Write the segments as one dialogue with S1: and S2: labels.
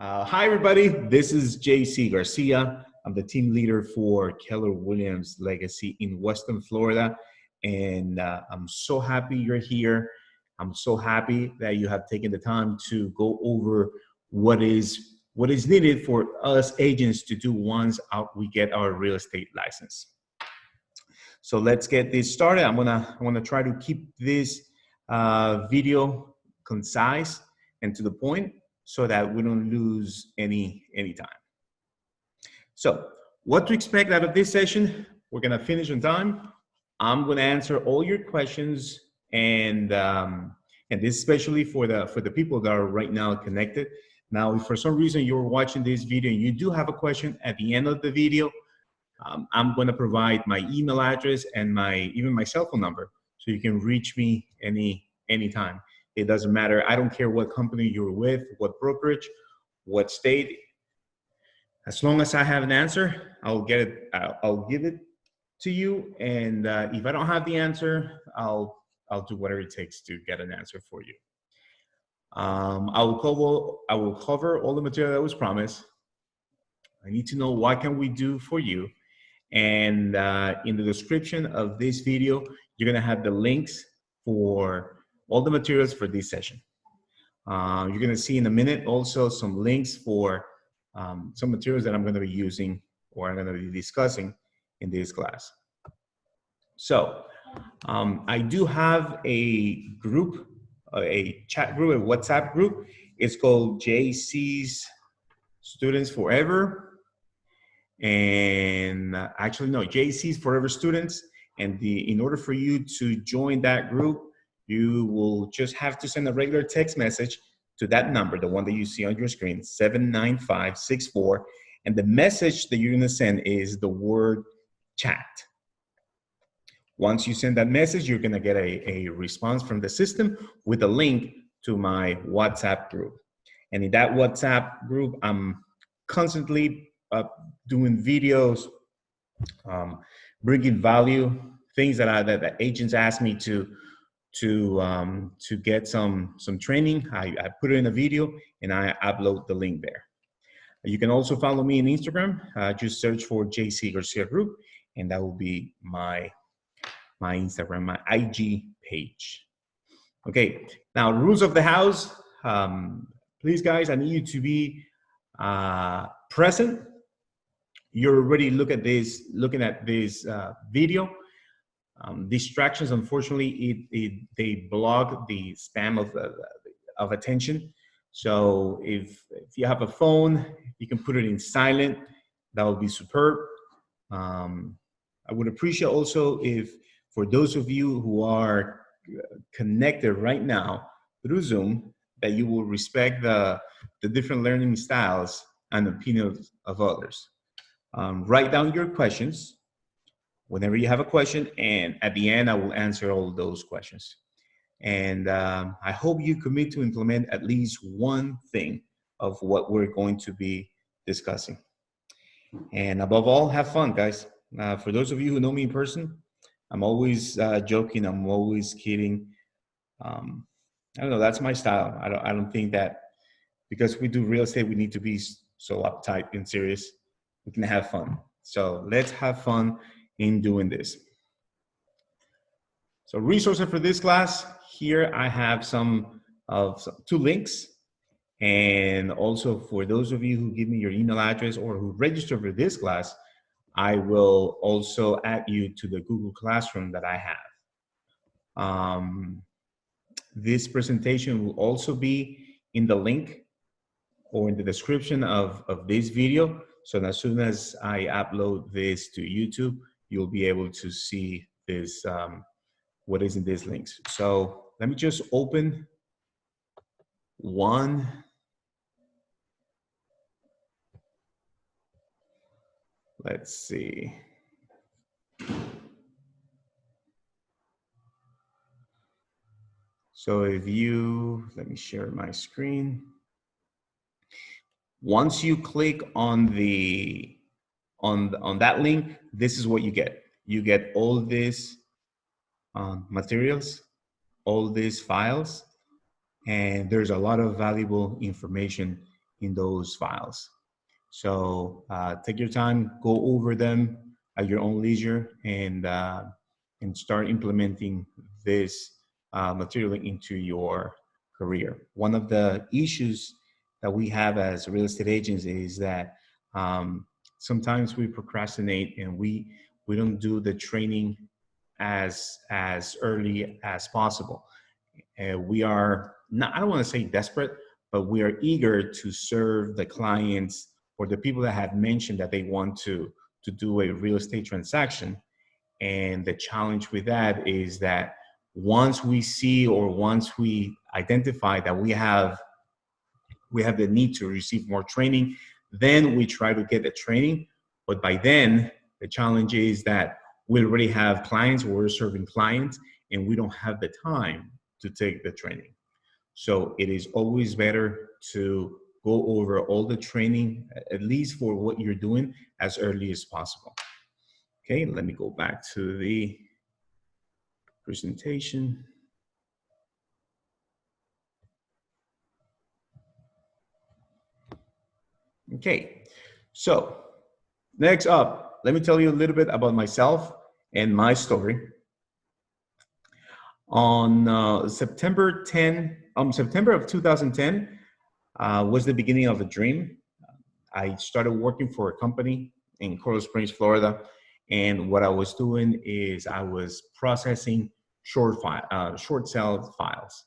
S1: Hi, everybody. This is JC Garcia. I'm the team leader for Keller Williams Legacy in Western Florida. And I'm so happy you're here. I'm so happy that you have taken the time to go over what is needed for us agents to do once we get our real estate license. So let's get this started. I'm gonna try to keep this video concise and to the point, so that we don't lose any time. So what to expect out of this session? We're gonna finish on time. I'm gonna answer all your questions, and this especially for the people that are right now connected. Now, if for some reason you're watching this video and you do have a question at the end of the video, I'm gonna provide my email address and even my cell phone number, so you can reach me anytime. It doesn't matter. I don't care what company you're with, what brokerage, what state. As long as I have an answer, I'll get it. I'll give it to you. And if I don't have the answer, I'll do whatever it takes to get an answer for you. I will cover all the material that was promised. I need to know what can we do for you. And in the description of this video, you're gonna have the links for all the materials for this session. You're gonna see in a minute also some links for some materials that I'm gonna be using or I'm gonna be discussing in this class. So I do have a group, a chat group, a WhatsApp group. It's called JC's Students Forever. And actually, no, JC's Forever Students. And in order for you to join that group, you will just have to send a regular text message to that number, the one that you see on your screen, 79564. And the message that you're gonna send is the word chat. Once you send that message, you're gonna get a response from the system with a link to my WhatsApp group. And in that WhatsApp group, I'm constantly doing videos, bringing value, things that agents ask me to get some training. I put it in a video and I upload the link there. You can also follow me on Instagram. Just search for JC Garcia Group, and that will be my Instagram, my IG page. Okay, now rules of the house. Please, guys, I need you to be present. You're already looking at this video. Distractions, unfortunately, they block the span of attention. So if you have a phone, you can put it in silent. That would be superb. I would appreciate also if, for those of you who are connected right now through Zoom, that you will respect the different learning styles and opinions of others. Write down your questions whenever you have a question, and at the end, I will answer all those questions. And I hope you commit to implement at least one thing of what we're going to be discussing. And above all, have fun, guys. For those of you who know me in person, I'm always joking, I'm always kidding. I don't know, that's my style. I don't think that because we do real estate, we need to be so uptight and serious. We can have fun. So let's have fun in doing this. So resources for this class, here I have two links. And also for those of you who give me your email address or who register for this class, I will also add you to the Google Classroom that I have. This presentation will also be in the link or in the description of this video. So as soon as I upload this to YouTube, you'll be able to see this, what is in these links. So let me just open one. Let's see. So let me share my screen. Once you click on that link, this is what you get. You get all these materials, all these files, and there's a lot of valuable information in those files. So take your time, go over them at your own leisure, and start implementing this material into your career. One of the issues that we have as real estate agents is that sometimes we procrastinate and we don't do the training as early as possible. We are not, I don't want to say desperate, but we are eager to serve the clients or the people that have mentioned that they want to do a real estate transaction. And the challenge with that is that once we see or once we identify that we have the need to receive more training, then we try to get the training. But by then, the challenge is that we already have clients, we're serving clients, and we don't have the time to take the training. So it is always better to go over all the training, at least for what you're doing, as early as possible. Okay, let me go back to the presentation. Okay, so next up, let me tell you a little bit about myself and my story. On September of 2010 was the beginning of a dream. I started working for a company in Coral Springs, Florida, and what I was doing is I was processing short sale files.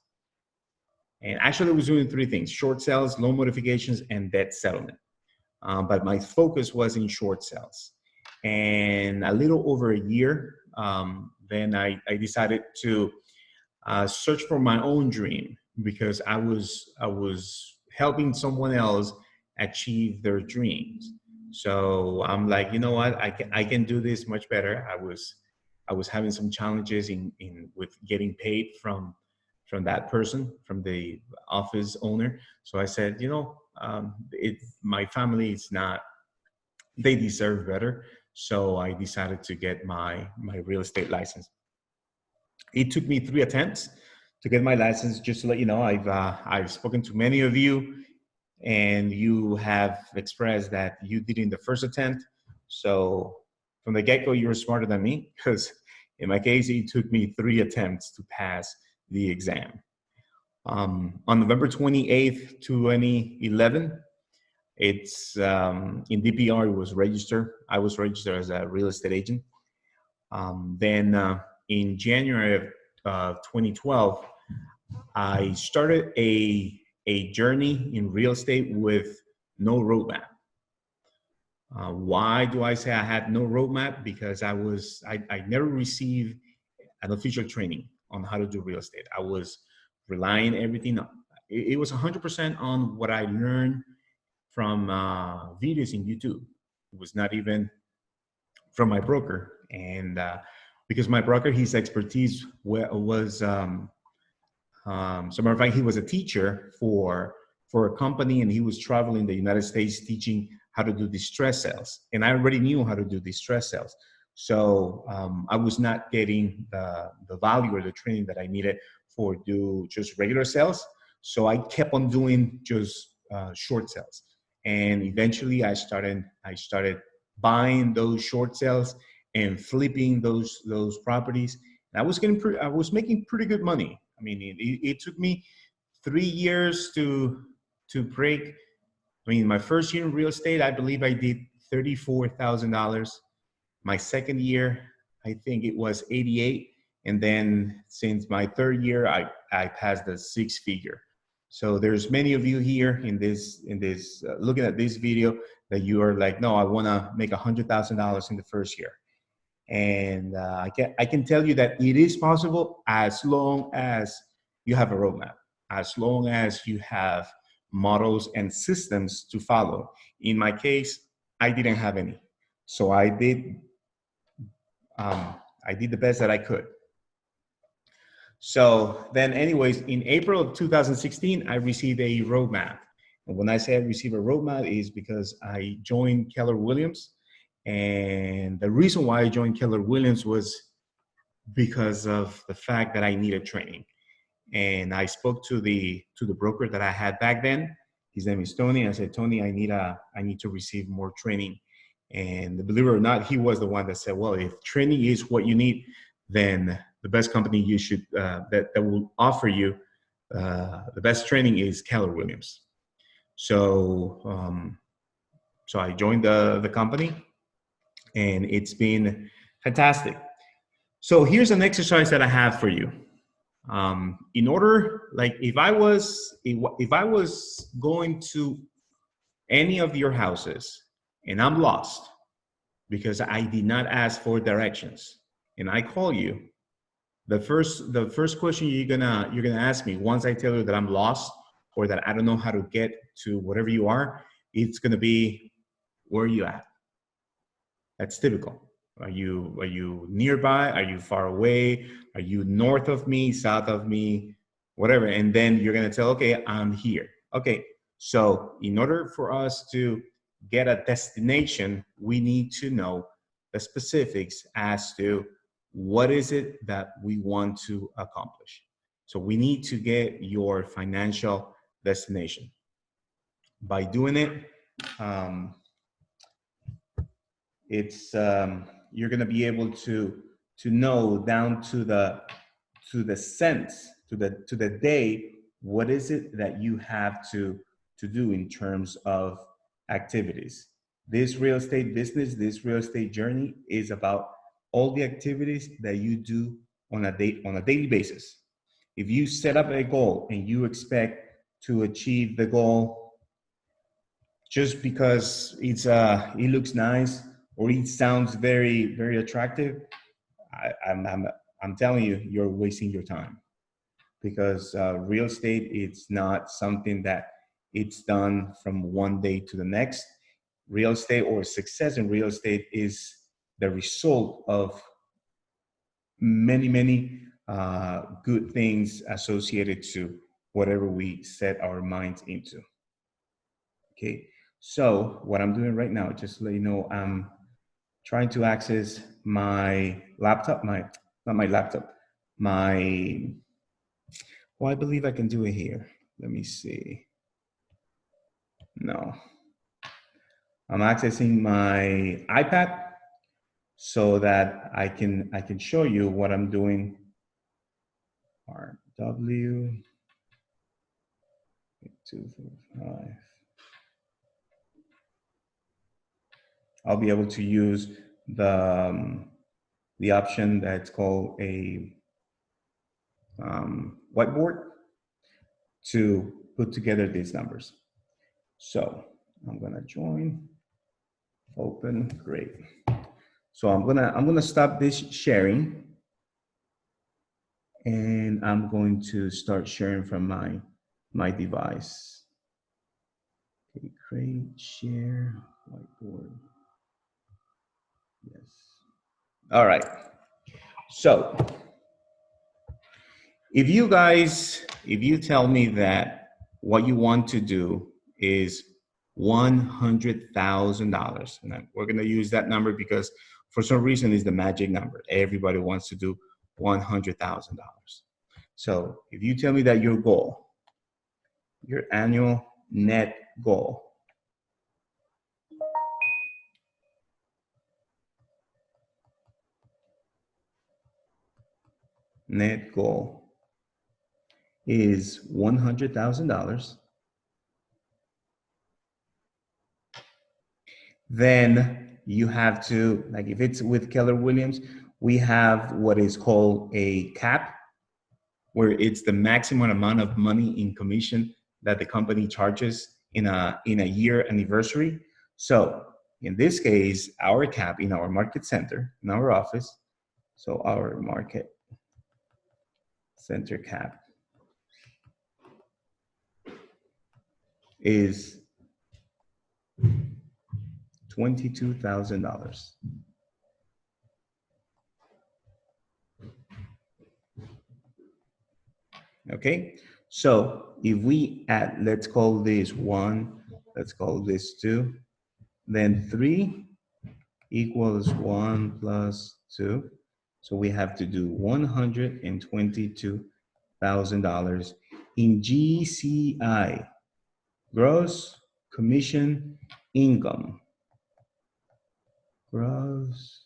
S1: And actually, I was doing three things: short sales, loan modifications, and debt settlement. But my focus was in short sales. And a little over a year, then I decided to search for my own dream, because I was helping someone else achieve their dreams. So I'm like, you know what, I can do this much better. I was having some challenges in with getting paid from that person, from the office owner. So I said, you know, my family is not, they deserve better. So I decided to get my real estate license. It took me 3 attempts to get my license. Just to let you know, I've spoken to many of you, and you have expressed that you did in the first attempt. So from the get-go, you were smarter than me, because in my case, it took me 3 attempts to pass the exam. On November 28th, 2011, it's in DPR, it was registered. I was registered as a real estate agent. Then in January of 2012, I started a journey in real estate with no roadmap. Why do I say I had no roadmap? Because I never received an official training on how to do real estate. I was relying everything. It was 100% on what I learned from videos in YouTube. It was not even from my broker. And because my broker, his expertise was, so matter of fact, he was a teacher for a company, and he was traveling the United States teaching how to do distress sales. And I already knew how to do distress sales. So I was not getting the value or the training that I needed for do just regular sales. So I kept on doing just short sales. And eventually I started buying those short sales and flipping those properties. And I was making pretty good money. I mean, it took me 3 years to break. I mean, my first year in real estate, I believe I did $34,000. My second year, I think it was 88. And then since my third year, I passed the 6-figure. So there's many of you here in this looking at this video that you are like, no, I want to make $100,000 in the first year. And I can tell you that it is possible, as long as you have a roadmap, as long as you have models and systems to follow. In my case, I didn't have any, so I did the best that I could. So then anyways, in April of 2016, I received a roadmap. And when I say I received a roadmap is because I joined Keller Williams. And the reason why I joined Keller Williams was because of the fact that I needed training. And I spoke to the broker that I had back then. His name is Tony. I said, Tony, I need to receive more training. And believe it or not, he was the one that said, well, if training is what you need, then the best company you should that will offer you the best training is Keller Williams. So so I joined the company, and it's been fantastic. So here's an exercise that I have for you. In order, like if I was going to any of your houses and I'm lost because I did not ask for directions, and I call you, the first question you're gonna ask me once I tell you that I'm lost or that I don't know how to get to whatever you are, it's gonna be, where are you at? That's typical. Are you nearby? Are you far away? Are you north of me, south of me, whatever? And then you're gonna tell, okay, I'm here. Okay, so in order for us to get a destination, we need to know the specifics as to what is it that we want to accomplish. So we need to get your financial destination. By doing it, it's you're going to be able to know down to the cents, to the day, what is it that you have to do in terms of activities. This real estate business, this real estate journey is about all the activities that you do on a daily basis. If you set up a goal and you expect to achieve the goal just because it looks nice or it sounds very attractive, I'm telling you, you're wasting your time, because real estate, it's not something that it's done from one day to the next. Real estate, or success in real estate, is the result of many good things associated to whatever we set our minds into. Okay, so what I'm doing right now, just to let you know, I'm trying to access my laptop, not my laptop, my, well, I believe I can do it here. Let me see. No, I'm accessing my iPad so that I can show you what I'm doing. RW 245. I'll be able to use the option that's called a whiteboard to put together these numbers. So I'm gonna join, open, great. So I'm gonna stop this sharing, and I'm going to start sharing from my device. Okay, create, share, whiteboard. Yes. All right. So if you tell me that what you want to do is $100,000, and we're going to use that number because for some reason it's the magic number. Everybody wants to do $100,000. So if you tell me that your goal, your annual net goal, is $100,000, then you have to, like if it's with Keller Williams, we have what is called a cap, where it's the maximum amount of money in commission that the company charges in a year anniversary. So in this case, our cap in our market center, in our office, so our market center cap is $22,000. Okay, so if we add, let's call this 1, let's call this 2, then 3 equals 1 plus 2. So we have to do $122,000 in GCI. Gross commission income. Gross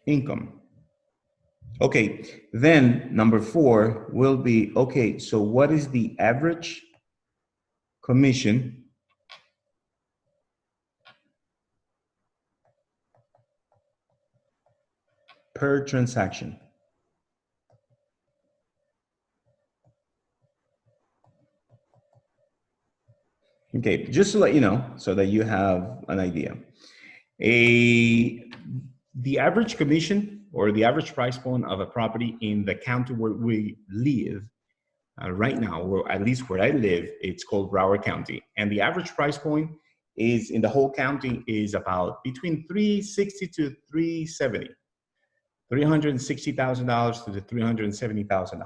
S1: income. Okay, then number 4 will be, okay, so what is the average commission per transaction? Okay, just to let you know, so that you have an idea. The average commission or the average price point of a property in the county where we live right now, or at least where I live, it's called Broward County. And the average price point is in the whole county is about between 360 to 370. $360,000 to the $370,000.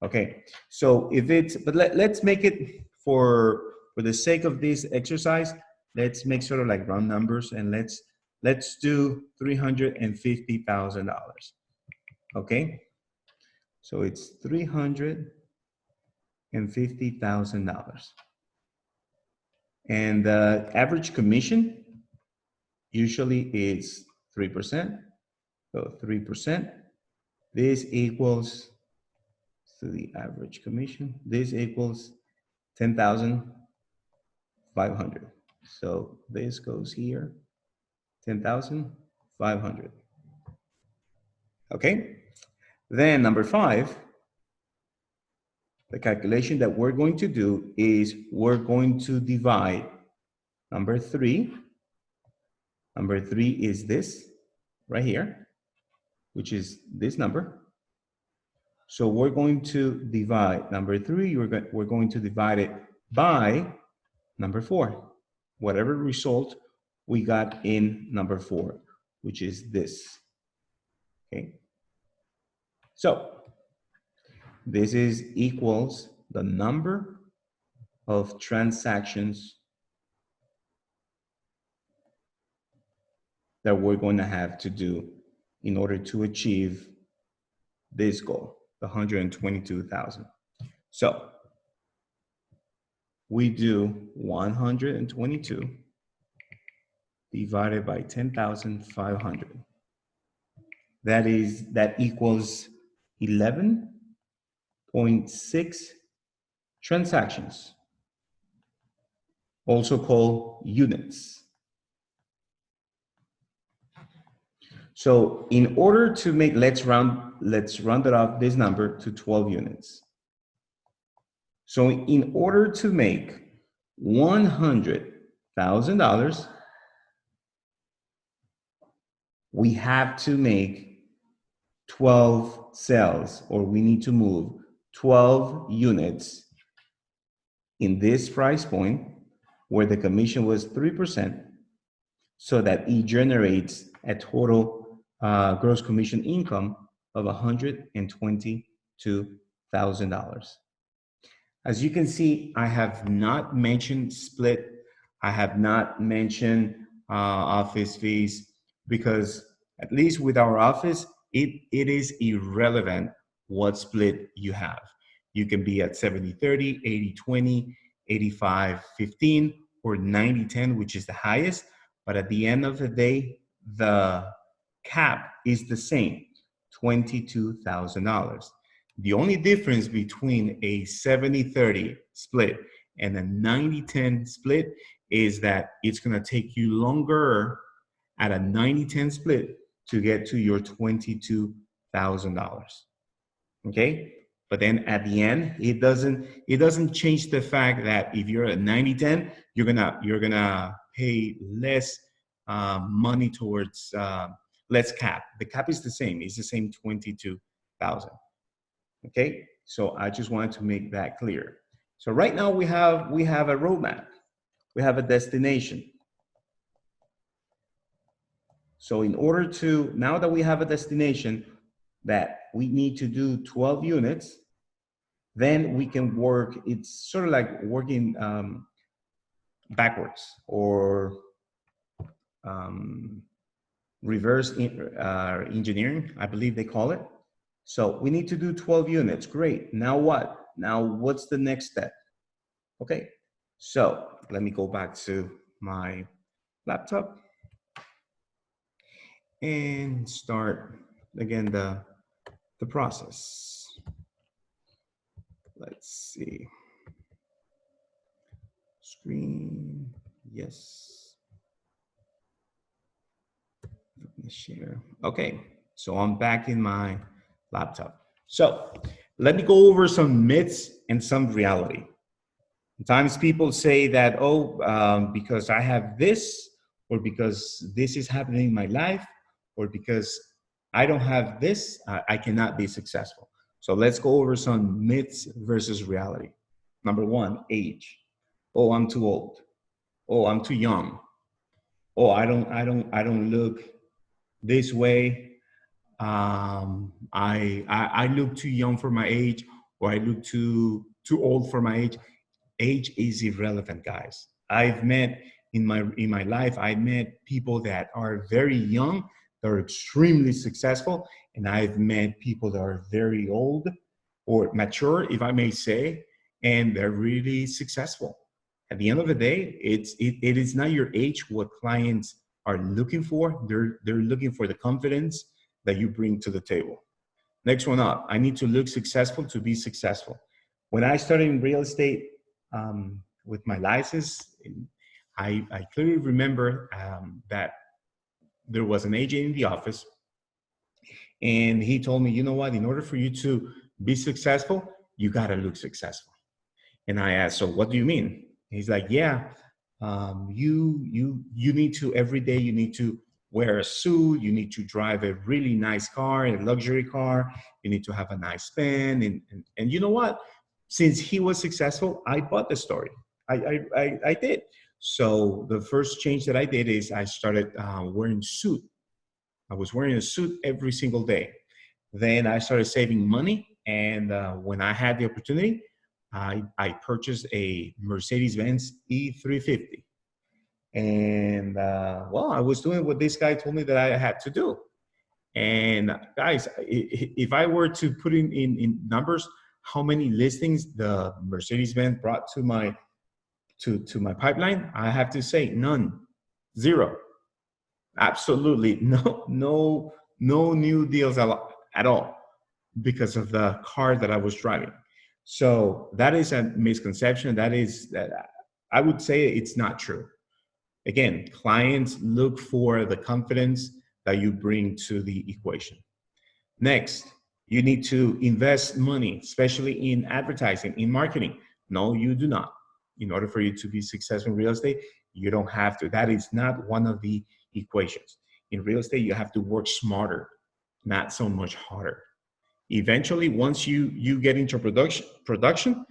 S1: Okay, so if it's, but let's make it for the sake of this exercise, let's make sort of like round numbers, and let's do $350,000. Okay, so it's $350,000, and the average commission usually is 3%. So 3%. This equals to the average commission. This equals 10,500. So this goes here, 10,500. Okay. Then number 5, the calculation that we're going to do is we're going to divide number 3. Number 3 is this right here, which is this number. So we're going to divide number 3, we're going to divide it by number 4, whatever result we got in number 4, which is this. Okay. So this is equals the number of transactions that we're going to have to do in order to achieve this goal, the 122,000. So we do 122 divided by 10,500. That equals 11.6 transactions, also called units. So in order to make, let's round it up this number to 12 units. So in order to make $100,000, we have to make 12 sales, or we need to move 12 units in this price point where the commission was 3%, so that it generates a total gross commission income of $122,000. As you can see, I have not mentioned split. I have not mentioned office fees, because at least with our office, it is irrelevant what split you have. You can be at 70-30, 80-20, 85-15, or 90-10, which is the highest. But at the end of the day, the cap is the same, $22,000. The only difference between a 70-30 split and a 90-10 split is that it's going to take you longer at a 90-10 split to get to your $22,000. Okay? But then at the end, it doesn't change the fact that if you're at 90-10, you're gonna pay less money towards less cap. The cap is the same. It's the same 22,000. Okay, so I just wanted to make that clear. So right now we have a roadmap. We have a destination. So in order to, now that we have a destination that we need to do 12 units, then we can work, it's sort of like working backwards, or engineering, I believe they call it. So we need to do 12 units. Great. Now what? Now what's the next step? Okay. So let me go back to my laptop and start again the process. Let's see. Screen. Yes. Let me share. Okay. So I'm back in my laptop. So let me go over some myths and some reality. Sometimes people say that, oh, because I have this, or because this is happening in my life, or because I don't have this, I cannot be successful. So let's go over some myths versus reality. Number one, age. Oh, I'm too old. Oh, I'm too young. Oh, I don't look this way. I look too young for my age, or I look too old for my age. Age is irrelevant, guys. I've met in my life, I met people that are very young, that are extremely successful, and I've met people that are very old or mature, if I may say, and they're really successful. At the end of the day, it is not your age what clients are looking for. They're looking for the confidence that you bring to the table. Next one up, I need to look successful to be successful. When I started in real estate with my license, I clearly remember that there was an agent in the office, and he told me, you know what, in order for you to be successful, you got to look successful. And I asked, so what do you mean? He's like, yeah, you need to every day. You need to wear a suit. You need to drive a really nice car, a luxury car. You need to have a nice pen. And you know what? Since he was successful, I bought the story. I did. So the first change that I did is I started wearing suit. I was wearing a suit every single day. Then I started saving money, and when I had the opportunity, I purchased a Mercedes-Benz E350. And well, I was doing what this guy told me that I had to do. And guys, if I were to put in numbers, how many listings the Mercedes-Benz brought to my pipeline, I have to say none, zero, absolutely no new deals at all because of the car that I was driving. So that is a misconception. That I would say it's not true. Again, clients look for the confidence that you bring to the equation. Next, you need to invest money, especially in advertising, in marketing. No, you do not. In order for you to be successful in real estate, you don't have to. That is not one of the equations. In real estate, you have to work smarter, not so much harder. Eventually, once you get into production,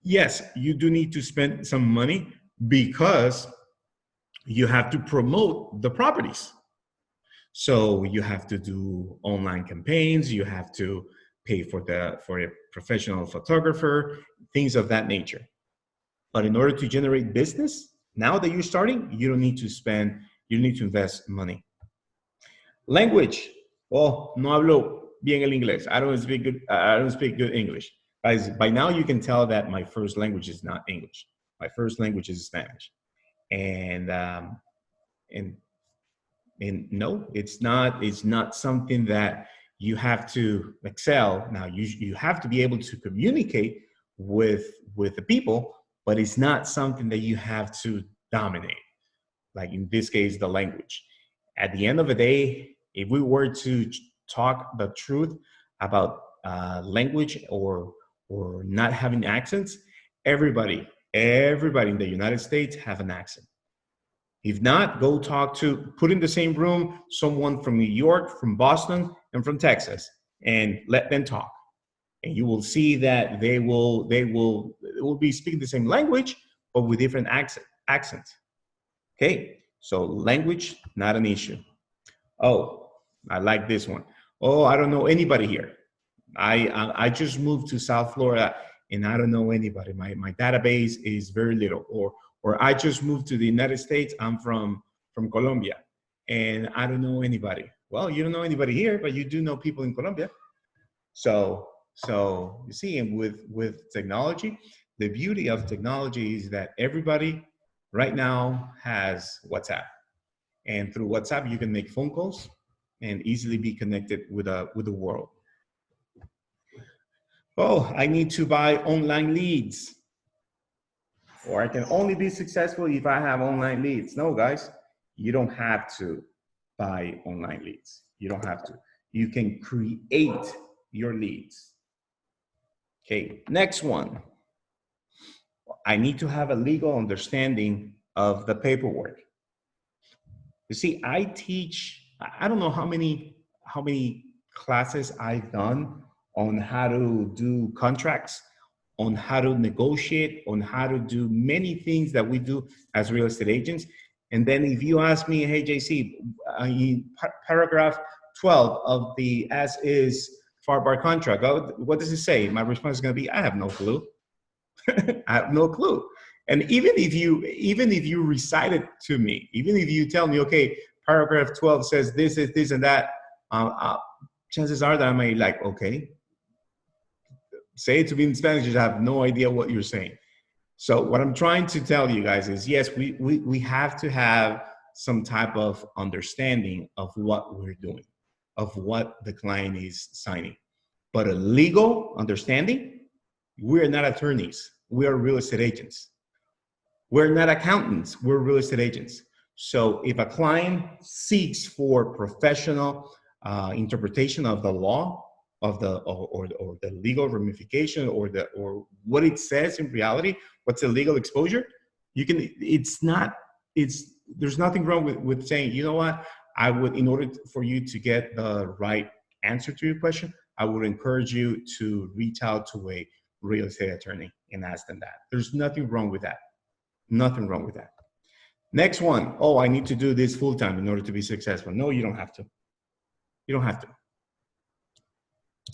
S1: yes, you do need to spend some money because you have to promote the properties. So you have to do online campaigns, you have to pay for a professional photographer, things of that nature. But in order to generate business, now that you're starting, you need to invest money. Language. Oh, no hablo bien el inglés. I don't speak good English. Guys, by now you can tell that my first language is not English. My first language is Spanish. And and no, it's not something that you have to excel. Now you have to be able to communicate with the people, but it's not something that you have to dominate, like in this case the language. At the end of the day, if we were to talk the truth about language or not having accents, everybody in the United States have an accent. If not, go put in the same room someone from New York, from Boston, and from Texas, and let them talk. And you will see that they will be speaking the same language, but with different accents. Okay, so language, not an issue. Oh, I like this one. Oh, I don't know anybody here. I just moved to South Florida and I don't know anybody. My database is very little. Or I just moved to the United States. I'm from Colombia, and I don't know anybody. Well, you don't know anybody here, but you do know people in Colombia. So you see, and with technology, the beauty of technology is that everybody right now has WhatsApp, and through WhatsApp you can make phone calls and easily be connected with the world. Oh, I need to buy online leads, or I can only be successful if I have online leads. No, guys, you don't have to buy online leads. You don't have to. You can create your leads. Okay, next one. I need to have a legal understanding of the paperwork. You see, I teach, I don't know how many classes I've done on how to do contracts, on how to negotiate, on how to do many things that we do as real estate agents. And then if you ask me, hey, JC, in paragraph 12 of the as is FAR bar contract, what does it say? My response is going to be, I have no clue. I have no clue. And even if you recite it to me, even if you tell me, okay, paragraph 12 says this is this and that, chances are that I may like, okay, say it to me in Spanish, you have no idea what you're saying. So what I'm trying to tell you guys is, yes, we have to have some type of understanding of what we're doing, of what the client is signing. But a legal understanding, we're not attorneys. We are real estate agents. We're not accountants. We're real estate agents. So if a client seeks for professional interpretation of the law, of the or the legal ramification, or what it says in reality, what's the legal exposure, you can. There's nothing wrong with saying, you know what, I would, in order for you to get the right answer to your question, I would encourage you to reach out to a real estate attorney and ask them that. There's nothing wrong with that. Nothing wrong with that. Next one. Oh, I need to do this full time in order to be successful. No, you don't have to. You don't have to.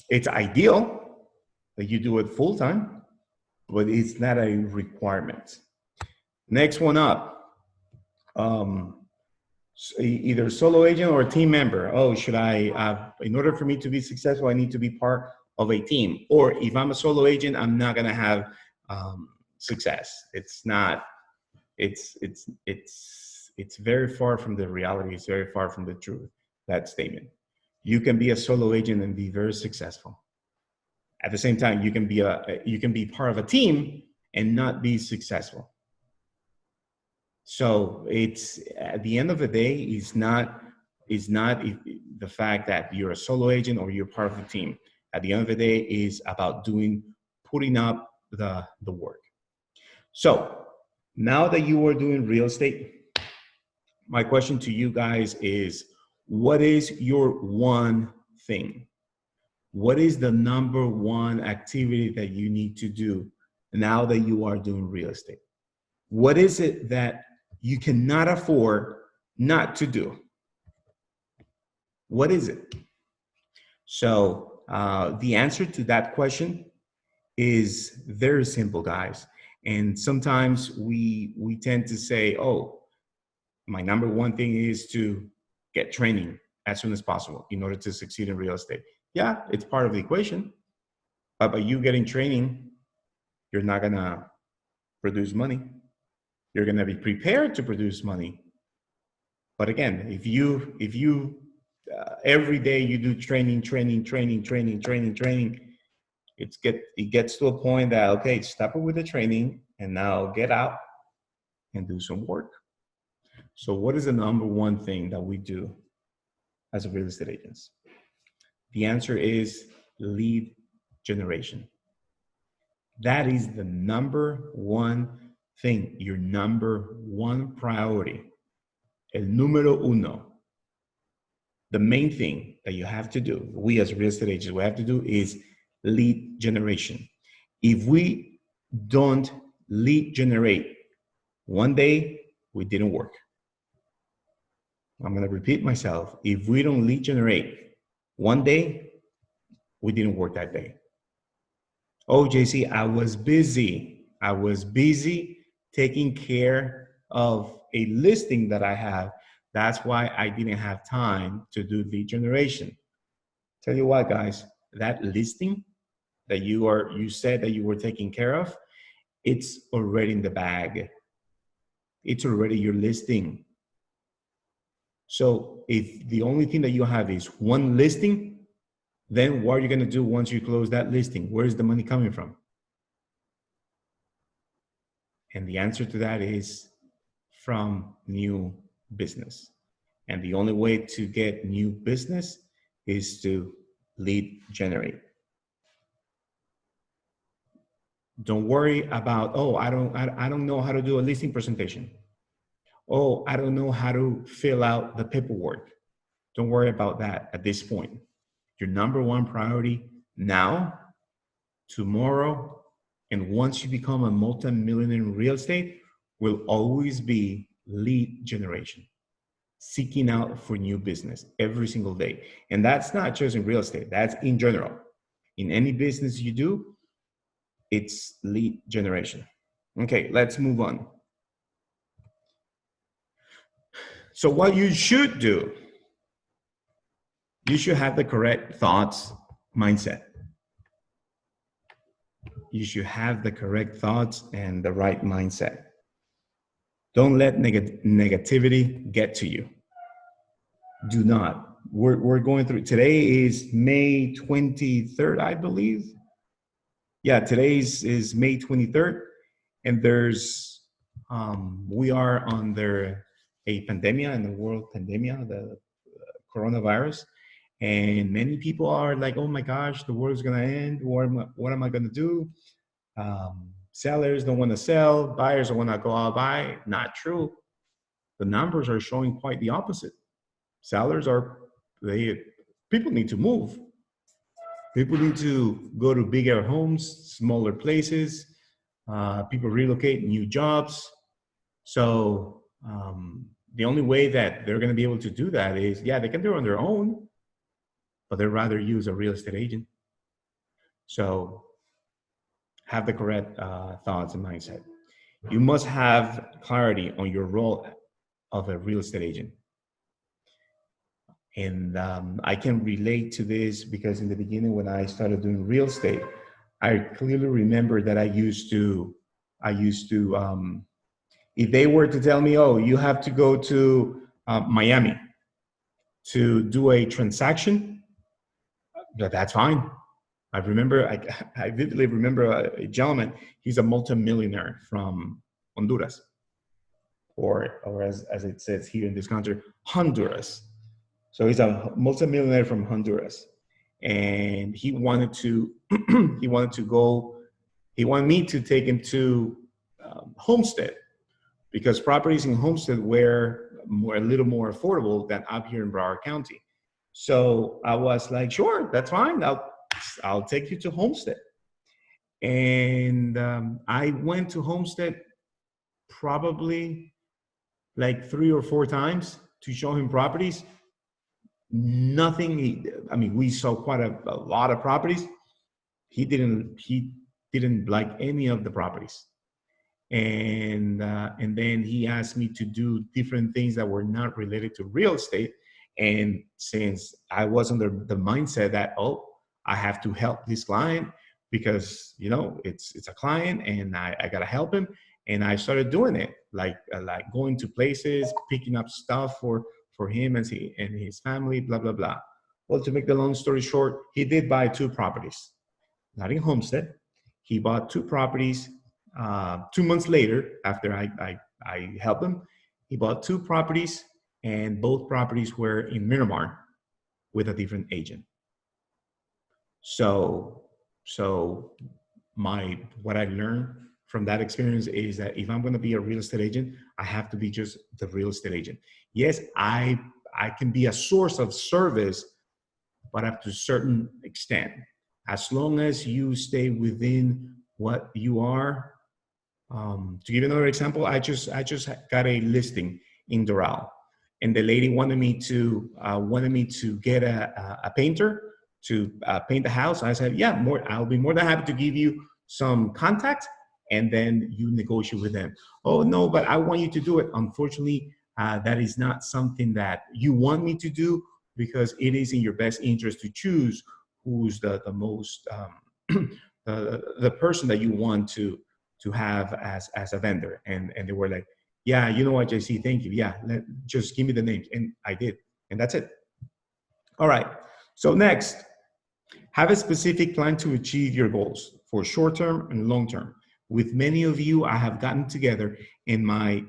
S1: It's ideal that you do it full time, but it's not a requirement. Next one up. Either solo agent or a team member. Oh, should I, in order for me to be successful, I need to be part of a team. Or if I'm a solo agent, I'm not gonna have success. It's not, it's very far from the reality. It's very far from the truth, that statement. You can be a solo agent and be very successful. At the same time, you can be part of a team and not be successful. So it's, at the end of the day, is not the fact that you're a solo agent or you're part of a team. At the end of the day, is about putting up the work. So now that you are doing real estate, my question to you guys is, what is your one thing? What is the number one activity that you need to do now that you are doing real estate? What is it that you cannot afford not to do? What is it? So the answer to that question is very simple, guys. And sometimes we tend to say, oh, my number one thing is to get training as soon as possible in order to succeed in real estate. Yeah, it's part of the equation, but by you getting training, you're not gonna produce money. You're gonna be prepared to produce money. But again, if you every day you do training, it gets to a point that, okay, stop it with the training and now get out and do some work. So what is the number one thing that we do as a real estate agents? The answer is lead generation. That is the number one thing, your number one priority. El número uno. The main thing that you have to do, we as real estate agents, we have to do is lead generation. If we don't lead generate, one day we didn't work. I'm going to repeat myself. If we don't lead generate, one day we didn't work that day. Oh, JC, I was busy. I was busy taking care of a listing that I have That's why I didn't have time to do lead generation. Tell you what, guys, that listing that you said that you were taking care of, it's already in the bag. It's already your listing. So if the only thing that you have is one listing, then what are you going to do once you close that listing? Where is the money coming from? And the answer to that is from new business. And the only way to get new business is to lead generate. Don't worry about, oh, I don't know how to do a listing presentation. Oh, I don't know how to fill out the paperwork. Don't worry about that at this point. Your number one priority now, tomorrow, and once you become a multi-millionaire in real estate, will always be lead generation, seeking out for new business every single day. And that's not just in real estate, that's in general. In any business you do, it's lead generation. Okay, let's move on. So what you should do, you should have the correct thoughts, mindset. You should have the correct thoughts and the right mindset. Don't let negativity get to you. Do not. We're going through, today is May 23rd, I believe. Yeah, today's is May 23rd. And there's, we are under a pandemic, in the world pandemic, the coronavirus. And many people are like, oh my gosh, the world's gonna end. What am I gonna do? Sellers don't want to sell, buyers don't want to go out buy. Not true. The numbers are showing quite the opposite. Sellers are, people need to move. People need to go to bigger homes, smaller places. People relocate, new jobs. So the only way that they're going to be able to do that is, yeah, they can do it on their own, but they'd rather use a real estate agent. So have the correct thoughts and mindset. You must have clarity on your role of a real estate agent. And I can relate to this because in the beginning, when I started doing real estate, I clearly remember that I used to, if they were to tell me, oh, you have to go to Miami to do a transaction, that's fine. I remember, I vividly remember a gentleman, he's a multimillionaire from Honduras, or as it says here in this country, Honduras. So he's a multimillionaire from Honduras. And he wanted to, he wanted me to take him to Homestead, because properties in Homestead were a little more affordable than up here in Broward County. So I was like, sure, that's fine. I'll take you to Homestead. And I went to Homestead probably like 3 or 4 times to show him properties. Nothing, I mean, we saw quite a lot of properties. He didn't like any of the properties. And then he asked me to do different things that were not related to real estate. And since I was under the mindset that, oh, I have to help this client because, you know, it's a client and I got to help him. And I started doing it, like going to places, picking up stuff for him and his family, blah, blah, blah. Well, to make the long story short, he did buy 2 properties, not in Homestead. He bought 2 properties 2 months later, after I helped him. He bought 2 properties, and both properties were in Miramar with a different agent. So what I learned from that experience is that if I'm going to be a real estate agent, I have to be just the real estate agent. Yes, I can be a source of service, but up to a certain extent. As long as you stay within what you are. To give you another example, I just got a listing in Doral, and the lady wanted me to get a painter to paint the house. I said, yeah, I'll be more than happy to give you some contact, and then you negotiate with them. Oh no, but I want you to do it. Unfortunately, That is not something that you want me to do, because it is in your best interest to choose who's the most the person that you want to have as a vendor. And they were like, yeah, you know what, JC, thank you. Yeah, just give me the names. And I did. And that's it. All right. So next, have a specific plan to achieve your goals for short term and long term. With many of you, I have gotten together in my,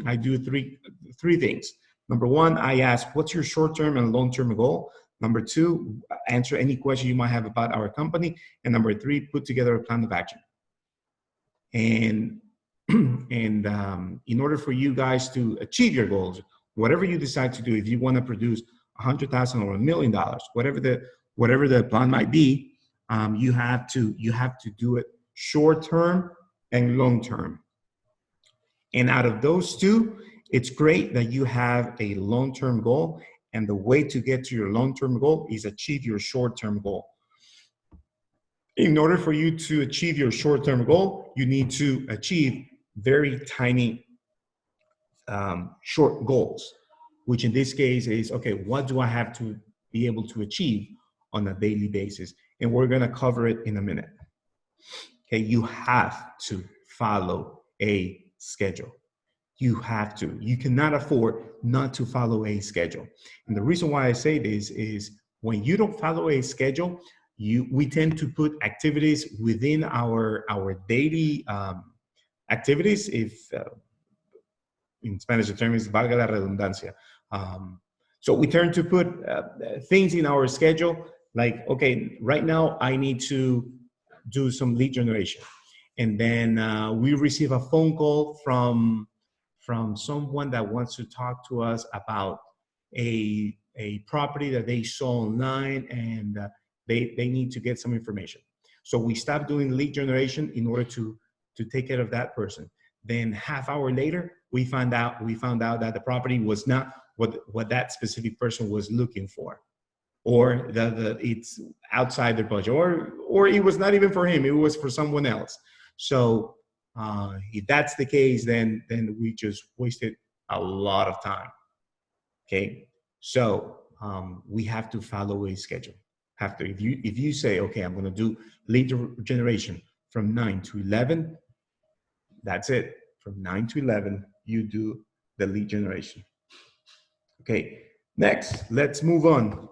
S1: I do three things. Number one, I ask, what's your short term and long term goal? Number two, answer any question you might have about our company. And number three, put together a plan of action. And in order for you guys to achieve your goals, whatever you decide to do, if you want to produce $100,000 or $1 million, whatever the plan might be, you have to do it short term and long term. And out of those two, it's great that you have a long term goal, and the way to get to your long term goal is achieve your short term goal. In order for you to achieve your short term goal, you need to achieve very tiny short goals, which in this case is, okay, what do I have to be able to achieve on a daily basis? And we're going to cover it in a minute. Okay, you have to follow a schedule. You have to. You cannot afford not to follow a schedule. And the reason why I say this is when you don't follow a schedule, we tend to put activities within our daily activities. If in Spanish the term is valga la redundancia. So we tend to put things in our schedule, like, okay, right now I need to do some lead generation. And then we receive a phone call from someone that wants to talk to us about a property that they saw online, and they need to get some information. So we stop doing lead generation in order to take care of that person. Then half hour later, we found out that the property was not what that specific person was looking for, or it's outside their budget, or it was not even for him, it was for someone else. So if that's the case, then we just wasted a lot of time. Okay, so we have to follow a schedule. If you say, okay, I'm going to do lead generation from 9 to 11, that's it. From 9 to 11, you do the lead generation. Okay, next, let's move on.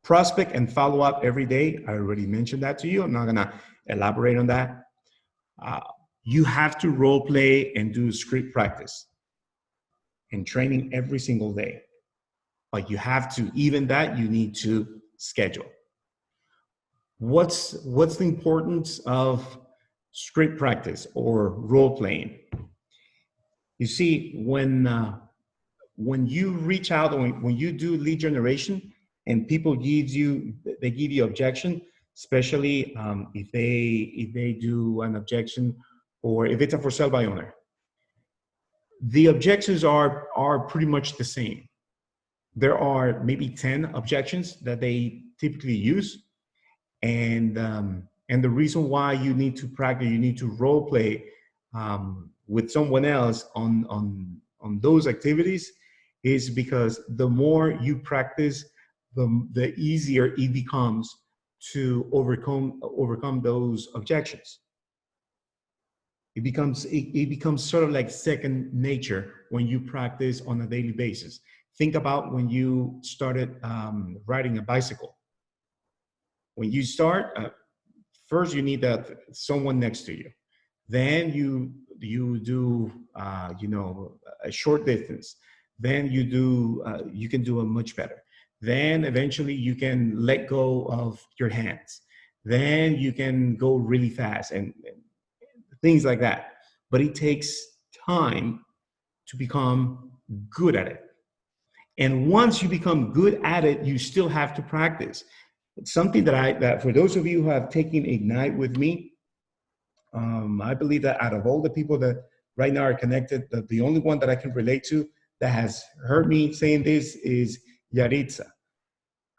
S1: Prospect and follow up every day. I already mentioned that to you. I'm not going to elaborate on that. You have to role play and do script practice and training every single day. But you have to, even that, you need to schedule. What's the importance of script practice or role playing? You see, when you reach out, when you do lead generation and people give you objection, especially if they do an objection, or if it's a for sale by owner, the objections are pretty much the same. There are maybe 10 objections that they typically use, and the reason why you need to practice, you need to role play with someone else on those activities, is because the more you practice, the easier it becomes to overcome those objections. It becomes sort of like second nature when you practice on a daily basis. Think about when you started riding a bicycle. When you start, first you need someone next to you. Then you do a short distance. Then you can do a much better. Then eventually you can let go of your hands. Then you can go really fast and things like that. But it takes time to become good at it. And once you become good at it, you still have to practice. It's something that for those of you who have taken Ignite with me, I believe that out of all the people that right now are connected, the only one that I can relate to that has heard me saying this is Yaritza.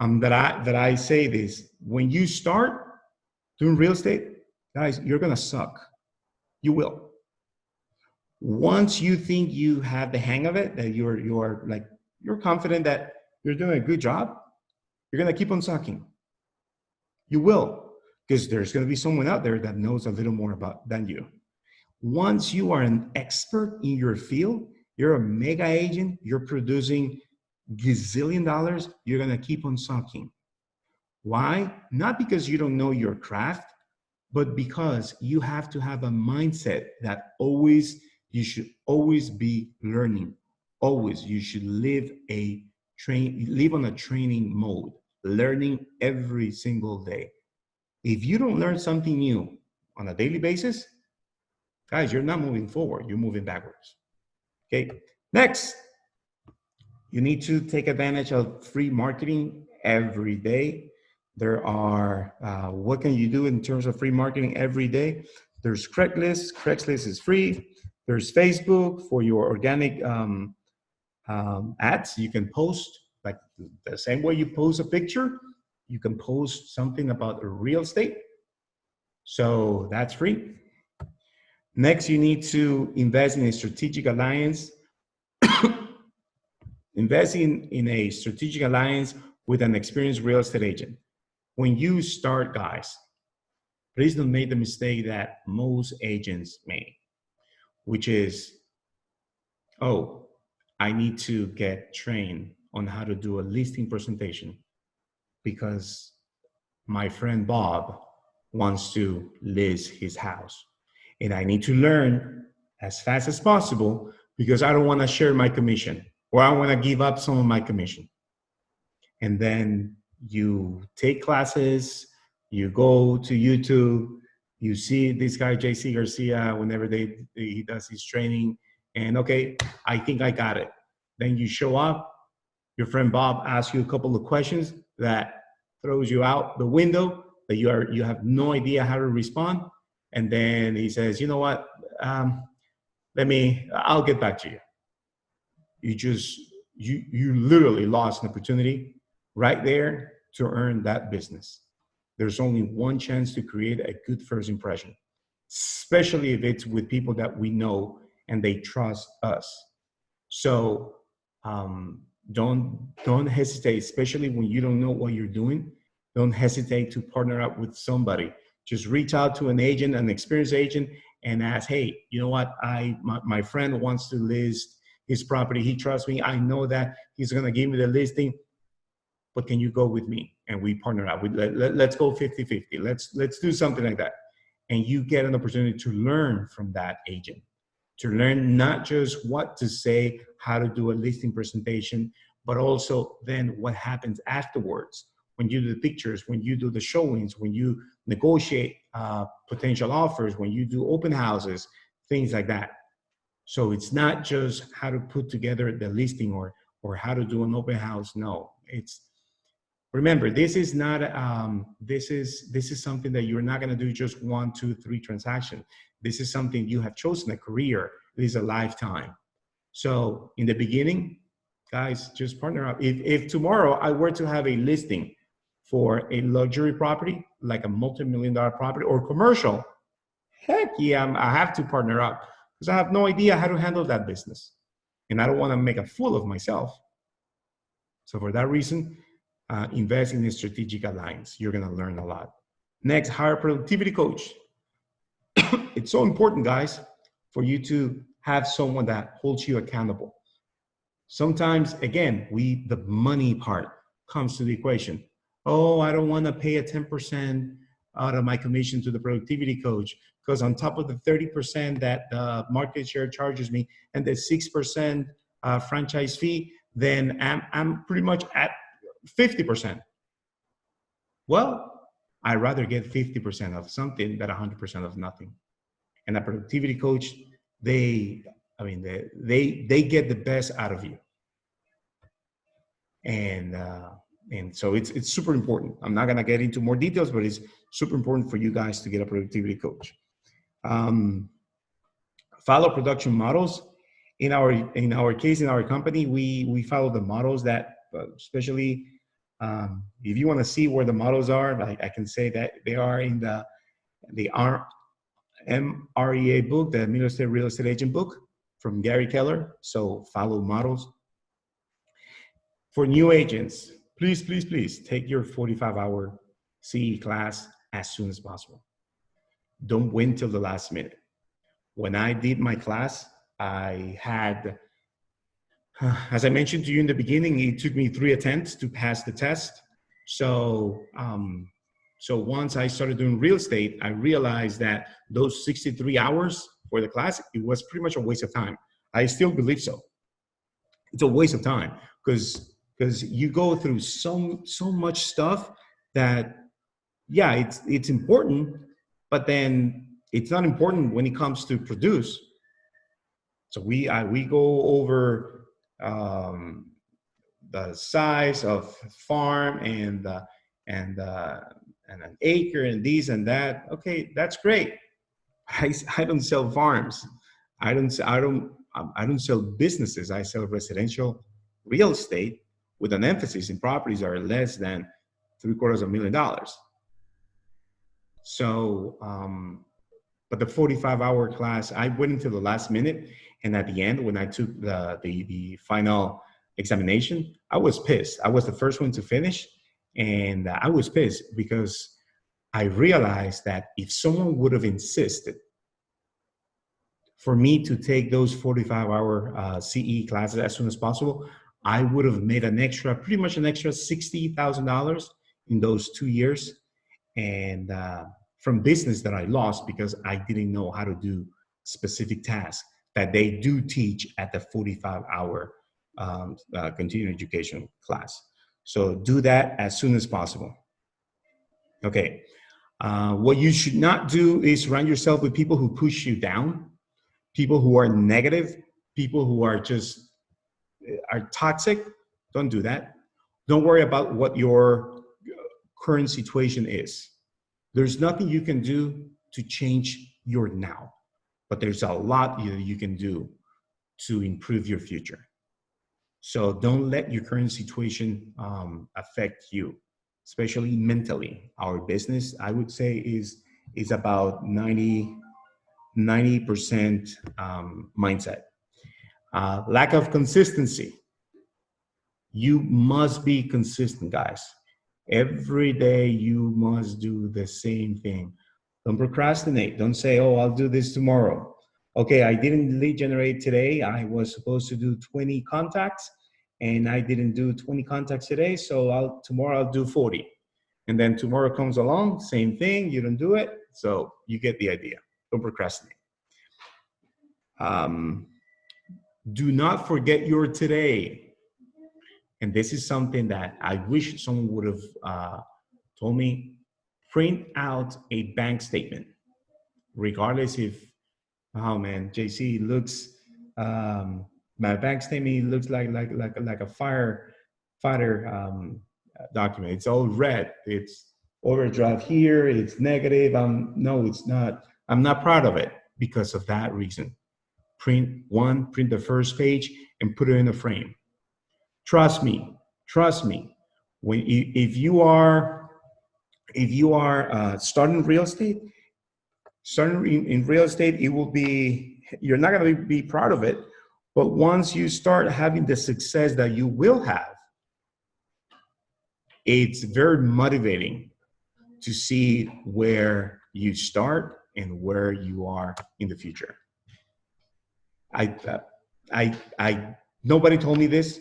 S1: That I say this: when you start doing real estate, guys, you're gonna suck. You will. Once you think you have the hang of it, that you're confident that you're doing a good job, you're gonna keep on sucking. You will, because there's gonna be someone out there that knows a little more about than you. Once you are an expert in your field, you're a mega agent, you're producing gazillion dollars, you're gonna keep on sucking. Why? Not because you don't know your craft, but because you have to have a mindset that you should always be learning. Always, you should live on a training mode, learning every single day. If you don't learn something new on a daily basis, guys, you're not moving forward, you're moving backwards. Okay, next, you need to take advantage of free marketing every day. There are, what can you do in terms of free marketing every day? There's Craigslist. Craigslist is free. There's Facebook for your organic ads. You can post like the same way you post a picture. You can post something about real estate. So that's free. Next, you need to invest in a strategic alliance. Investing in a strategic alliance with an experienced real estate agent. When you start, guys, please don't make the mistake that most agents make, which is, oh, I need to get trained on how to do a listing presentation because my friend Bob wants to list his house. And I need to learn as fast as possible because I don't want to share my commission or I want to give up some of my commission. And then you take classes, you go to YouTube, you see this guy, JC Garcia, whenever he does his training, and okay, I think I got it. Then you show up, your friend Bob asks you a couple of questions that throws you out the window, that you have no idea how to respond. And then he says, you know what, I'll get back to you. You literally lost an opportunity right there to earn that business. There's only one chance to create a good first impression, especially if it's with people that we know and they trust us. So don't hesitate, especially when you don't know what you're doing. Don't hesitate to partner up with somebody. Just reach out to an agent, an experienced agent, and ask, hey, you know what? My friend wants to list his property. He trusts me. I know that he's going to give me the listing, but can you go with me? And we partner up. Let's go 50-50. Let's do something like that. And you get an opportunity to learn from that agent, to learn not just what to say, how to do a listing presentation, but also then what happens afterwards when you do the pictures, when you do the showings, when you negotiate potential offers, when you do open houses, things like that. So it's not just how to put together the listing or how to do an open house. No, remember, this is not this is something that you're not going to do just 1, 2, 3 transactions. This is something you have chosen, a career. It is a lifetime. So in the beginning, guys, just partner up. If tomorrow I were to have a listing for a luxury property, like a multi-million-dollar property or commercial, heck yeah, I have to partner up because I have no idea how to handle that business. And I don't want to make a fool of myself. So for that reason, invest in a strategic alliance. You're going to learn a lot. Next, hire a productivity coach. It's so important, guys, for you to have someone that holds you accountable. Sometimes, again, the money part comes to the equation. Oh, I don't want to pay a 10% out of my commission to the productivity coach because on top of the 30% that the market share charges me and the 6% franchise fee, then I'm pretty much at 50%. Well, I'd rather get 50% of something than 100% of nothing. And a productivity coach, they get the best out of you. And so it's super important. I'm not gonna get into more details, but it's super important for you guys to get a productivity coach. Follow production models. In our case, in our company, we follow the models that, especially if you want to see where the models are, I can say that they are in the MREA book, the Real Estate Agent book. from Gary Keller. So follow models. For new agents, please, please, please take your 45-hour CE class as soon as possible. Don't wait till the last minute. When I did my class, I had, as I mentioned to you in the beginning, it took me 3 attempts to pass the test. So, so once I started doing real estate, I realized that those 63 hours for the class, it was pretty much a waste of time. I still believe so. It's a waste of time because you go through so much stuff that, yeah, it's important, but then it's not important when it comes to produce. So we go over the size of farm and an acre and these and that. Okay, that's great. I don't sell farms. I don't sell businesses. I sell residential real estate with an emphasis in properties that are less than $750,000. So, but the 45-hour class, I went into the last minute, and at the end, when I took the final examination, I was pissed. I was the first one to finish, and I was pissed because I realized that if someone would have insisted for me to take those 45-hour CE classes as soon as possible, I would have made pretty much an extra $60,000 in those 2 years. And from business that I lost because I didn't know how to do specific tasks that they do teach at the 45-hour continuing education class. So do that as soon as possible. Okay. What you should not do is surround yourself with people who push you down, people who are negative, people who are just toxic. Don't do that. Don't worry about what your current situation is. There's nothing you can do to change your now, but there's a lot you can do to improve your future. So don't let your current situation affect you, especially mentally. Our business, I would say, is about 90% mindset. Lack of consistency. You must be consistent, guys. Every day you must do the same thing. Don't procrastinate. Don't say, oh, I'll do this tomorrow. Okay, I didn't lead generate today. I was supposed to do 20 contacts and I didn't do 20 contacts today. So tomorrow I'll do 40. And then tomorrow comes along, same thing, you don't do it. So you get the idea. Don't procrastinate. Do not forget your today. And this is something that I wish someone would have told me. Print out a bank statement, regardless if, oh man, JC looks, my bank statement looks like a fighter document. It's all red. It's overdraft here. It's negative. No, it's not. I'm not proud of it because of that reason. Print the first page and put it in a frame. Trust me. When if you are starting real estate, in real estate, it will be, you're not going to be proud of it, but once you start having the success that you will have, it's very motivating to see where you start and where you are in the future. Nobody told me this.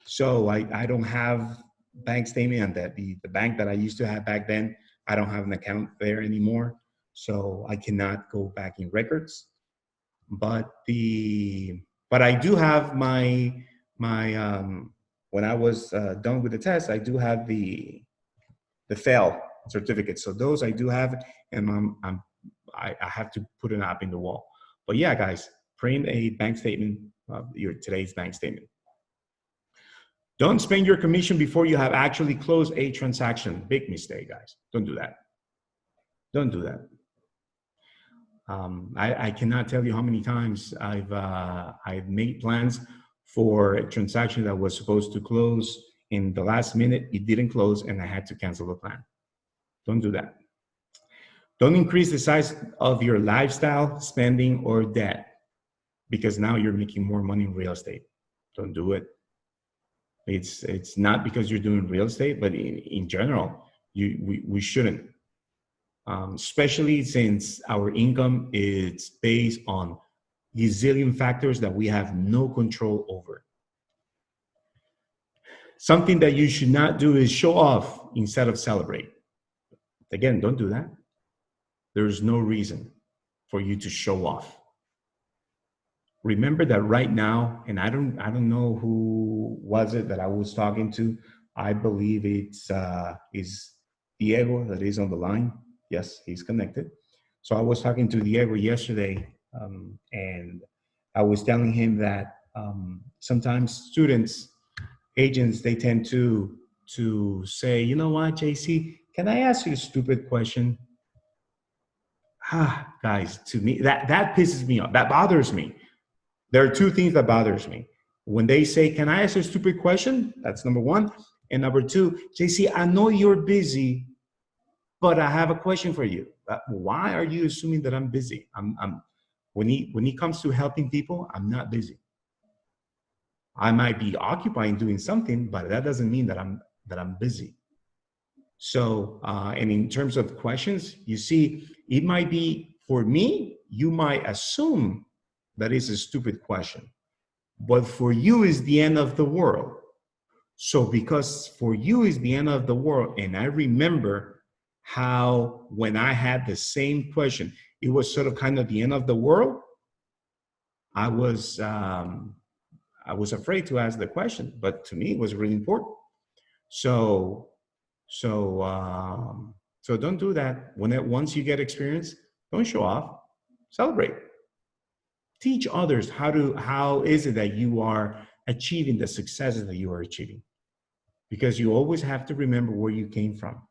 S1: So I don't have bank statement, and that the bank that I used to have back then, I don't have an account there anymore. So I cannot go back in records. But I do have my when I was done with the test, I do have the fail certificate. So those I do have, and I have to put it up in the wall. But yeah, guys, print a bank statement, today's bank statement. Don't spend your commission before you have actually closed a transaction. Big mistake, guys. Don't do that. Don't do that. I cannot tell you how many times I've made plans for a transaction that was supposed to close in the last minute. It didn't close, and I had to cancel the plan. Don't do that. Don't increase the size of your lifestyle, spending, or debt. because now you're making more money in real estate. Don't do it. It's not because you're doing real estate, but in general, we shouldn't. Especially since our income is based on gazillion factors that we have no control over. Something that you should not do is show off instead of celebrate. Again, don't do that. There's no reason for you to show off. Remember that right now, and I don't know who was it that I was talking to. I believe it's is Diego that is on the line. Yes, he's connected. So I was talking to Diego yesterday, and I was telling him that sometimes students, agents, they tend to say, you know what, JC, can I ask you a stupid question? Guys, to me, that pisses me off. That bothers me. There are two things that bothers me. When they say, can I ask a stupid question? That's number one. And number two, JC, I know you're busy, but I have a question for you. Why are you assuming that I'm busy? When it comes to helping people, I'm not busy. I might be occupied doing something, but that doesn't mean that I'm busy. So, and in terms of questions, you see, it might be for me, you might assume that is a stupid question, but for you is the end of the world. So because for you is the end of the world, and I remember how when I had the same question, it was sort of kind of the end of the world. I was afraid to ask the question, but to me it was really important. So so so don't do that. Once you get experience, don't show off. Celebrate. Teach others how is it that you are achieving the successes that you are achieving, because you always have to remember where you came from.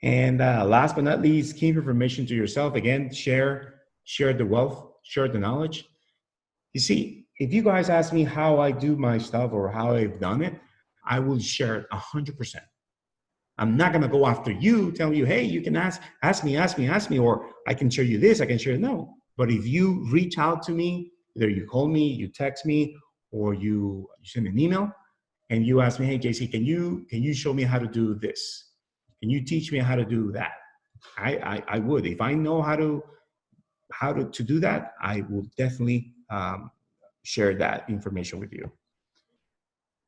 S1: And last but not least, keep information to yourself. Again, share the wealth, share the knowledge. You see, if you guys ask me how I do my stuff or how I've done it, I will share it 100%. I'm not going to go after you, telling you, hey, you can ask me, or I can share you this, I can share. No. But if you reach out to me, either you call me, you text me, or you send an email, and you ask me, hey, JC, can you show me how to do this? Can you teach me how to do that? I would. If I know how to do that, I will definitely share that information with you.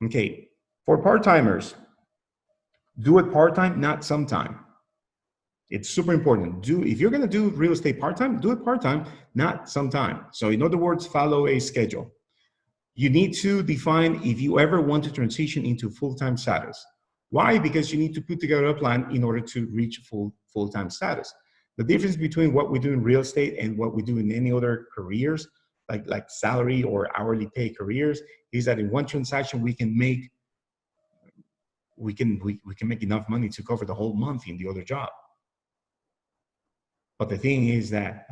S1: Okay, for part-timers, do it part-time, not sometime. It's super important. If you're going to do real estate part-time, do it part-time, not sometime. So in other words, follow a schedule. You need to define if you ever want to transition into full-time status. Why? Because you need to put together a plan in order to reach full-time status. The difference between what we do in real estate and what we do in any other careers, like salary or hourly pay careers, is that in one transaction we can make enough money to cover the whole month in the other job. But the thing is that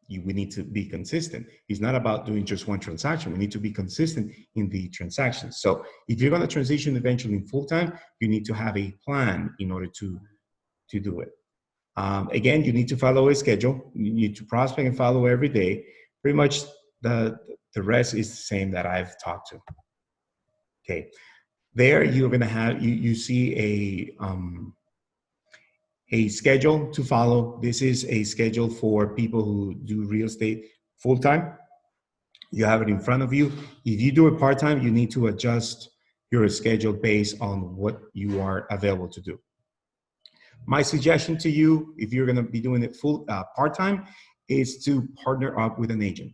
S1: we need to be consistent. It's not about doing just one transaction. We need to be consistent in the transactions. So if you're going to transition eventually in full-time, you need to have a plan in order to do it. Again, you need to follow a schedule. You need to prospect and follow every day. Pretty much the rest is the same that I've talked to. Okay. There you're going to have, you see a schedule to follow. This is a schedule for people who do real estate full-time. You have it in front of you. If you do it part-time, you need to adjust your schedule based on what you are available to do. My suggestion to you, if you're going to be doing it part-time, is to partner up with an agent.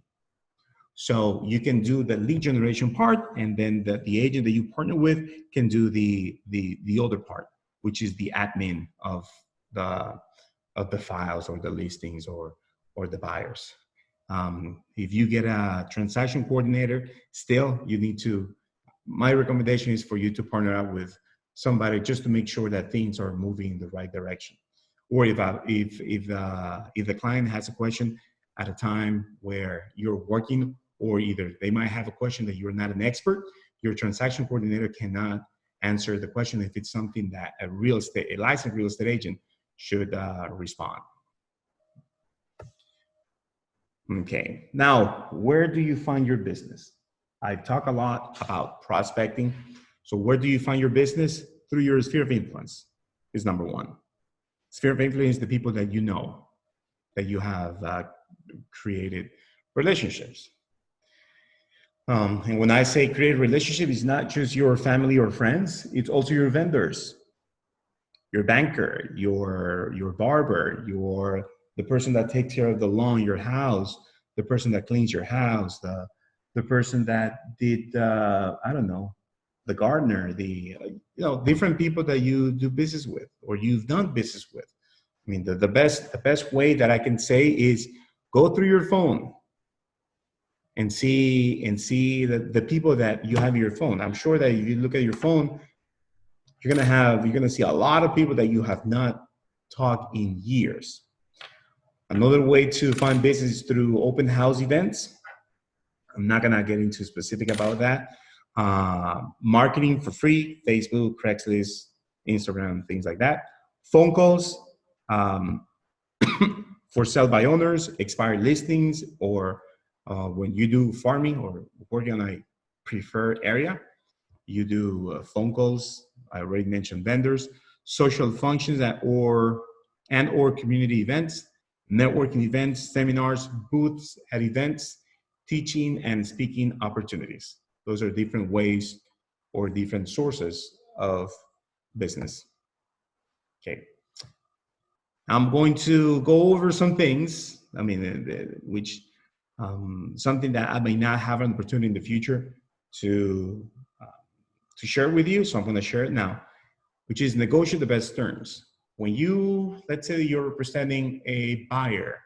S1: So you can do the lead generation part, and then the agent that you partner with can do the other part, which is the admin of the files or the listings or the buyers. If you get a transaction coordinator, still you need to. My recommendation is for you to partner up with somebody just to make sure that things are moving in the right direction. Or if the client has a question at a time where you're working, or either they might have a question that you're not an expert, your transaction coordinator cannot answer the question if it's something that a licensed real estate agent should respond. Okay. Now, where do you find your business? I talk a lot about prospecting. So where do you find your business? Through your sphere of influence is number one. Sphere of influence is the people that you know, that you have created relationships. And when I say create a relationship, it's not just your family or friends, it's also your vendors, your banker, your barber, your the person that takes care of the lawn, your house, the person that cleans your house, the person that did I don't know, the gardener, the different people that you do business with or you've done business with. I mean, the best way that I can say is go through your phone and see the people that you have in your phone. I'm sure that if you look at your phone, you're gonna see a lot of people that you have not talked in years. Another way to find business is through open house events. I'm not gonna get into specific about that. Marketing for free, Facebook, Craigslist, Instagram, things like that. Phone calls um, for sell by owners, expired listings, or when you do farming or working on a preferred area, you do phone calls. I already mentioned vendors, social functions and or community events, networking events, seminars, booths at events, teaching and speaking opportunities. Those are different ways or different sources of business. Okay. I'm going to go over some things, I mean, which something that I may not have an opportunity in the future to uh, to share with you. So I'm going to share it now, which is negotiate the best terms. When you, let's say you're representing a buyer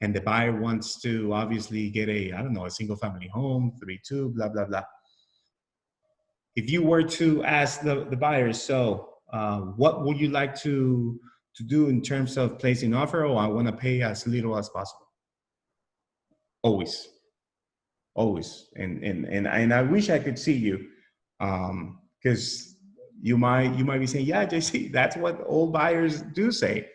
S1: and the buyer wants to obviously get I don't know, a single family home, 3-2, blah, blah, blah. If you were to ask the buyer, so what would you like to do in terms of placing offer? Oh, I want to pay as little as possible. Always, always. And I wish I could see you, because you might be saying, yeah, JC, that's what all buyers do say.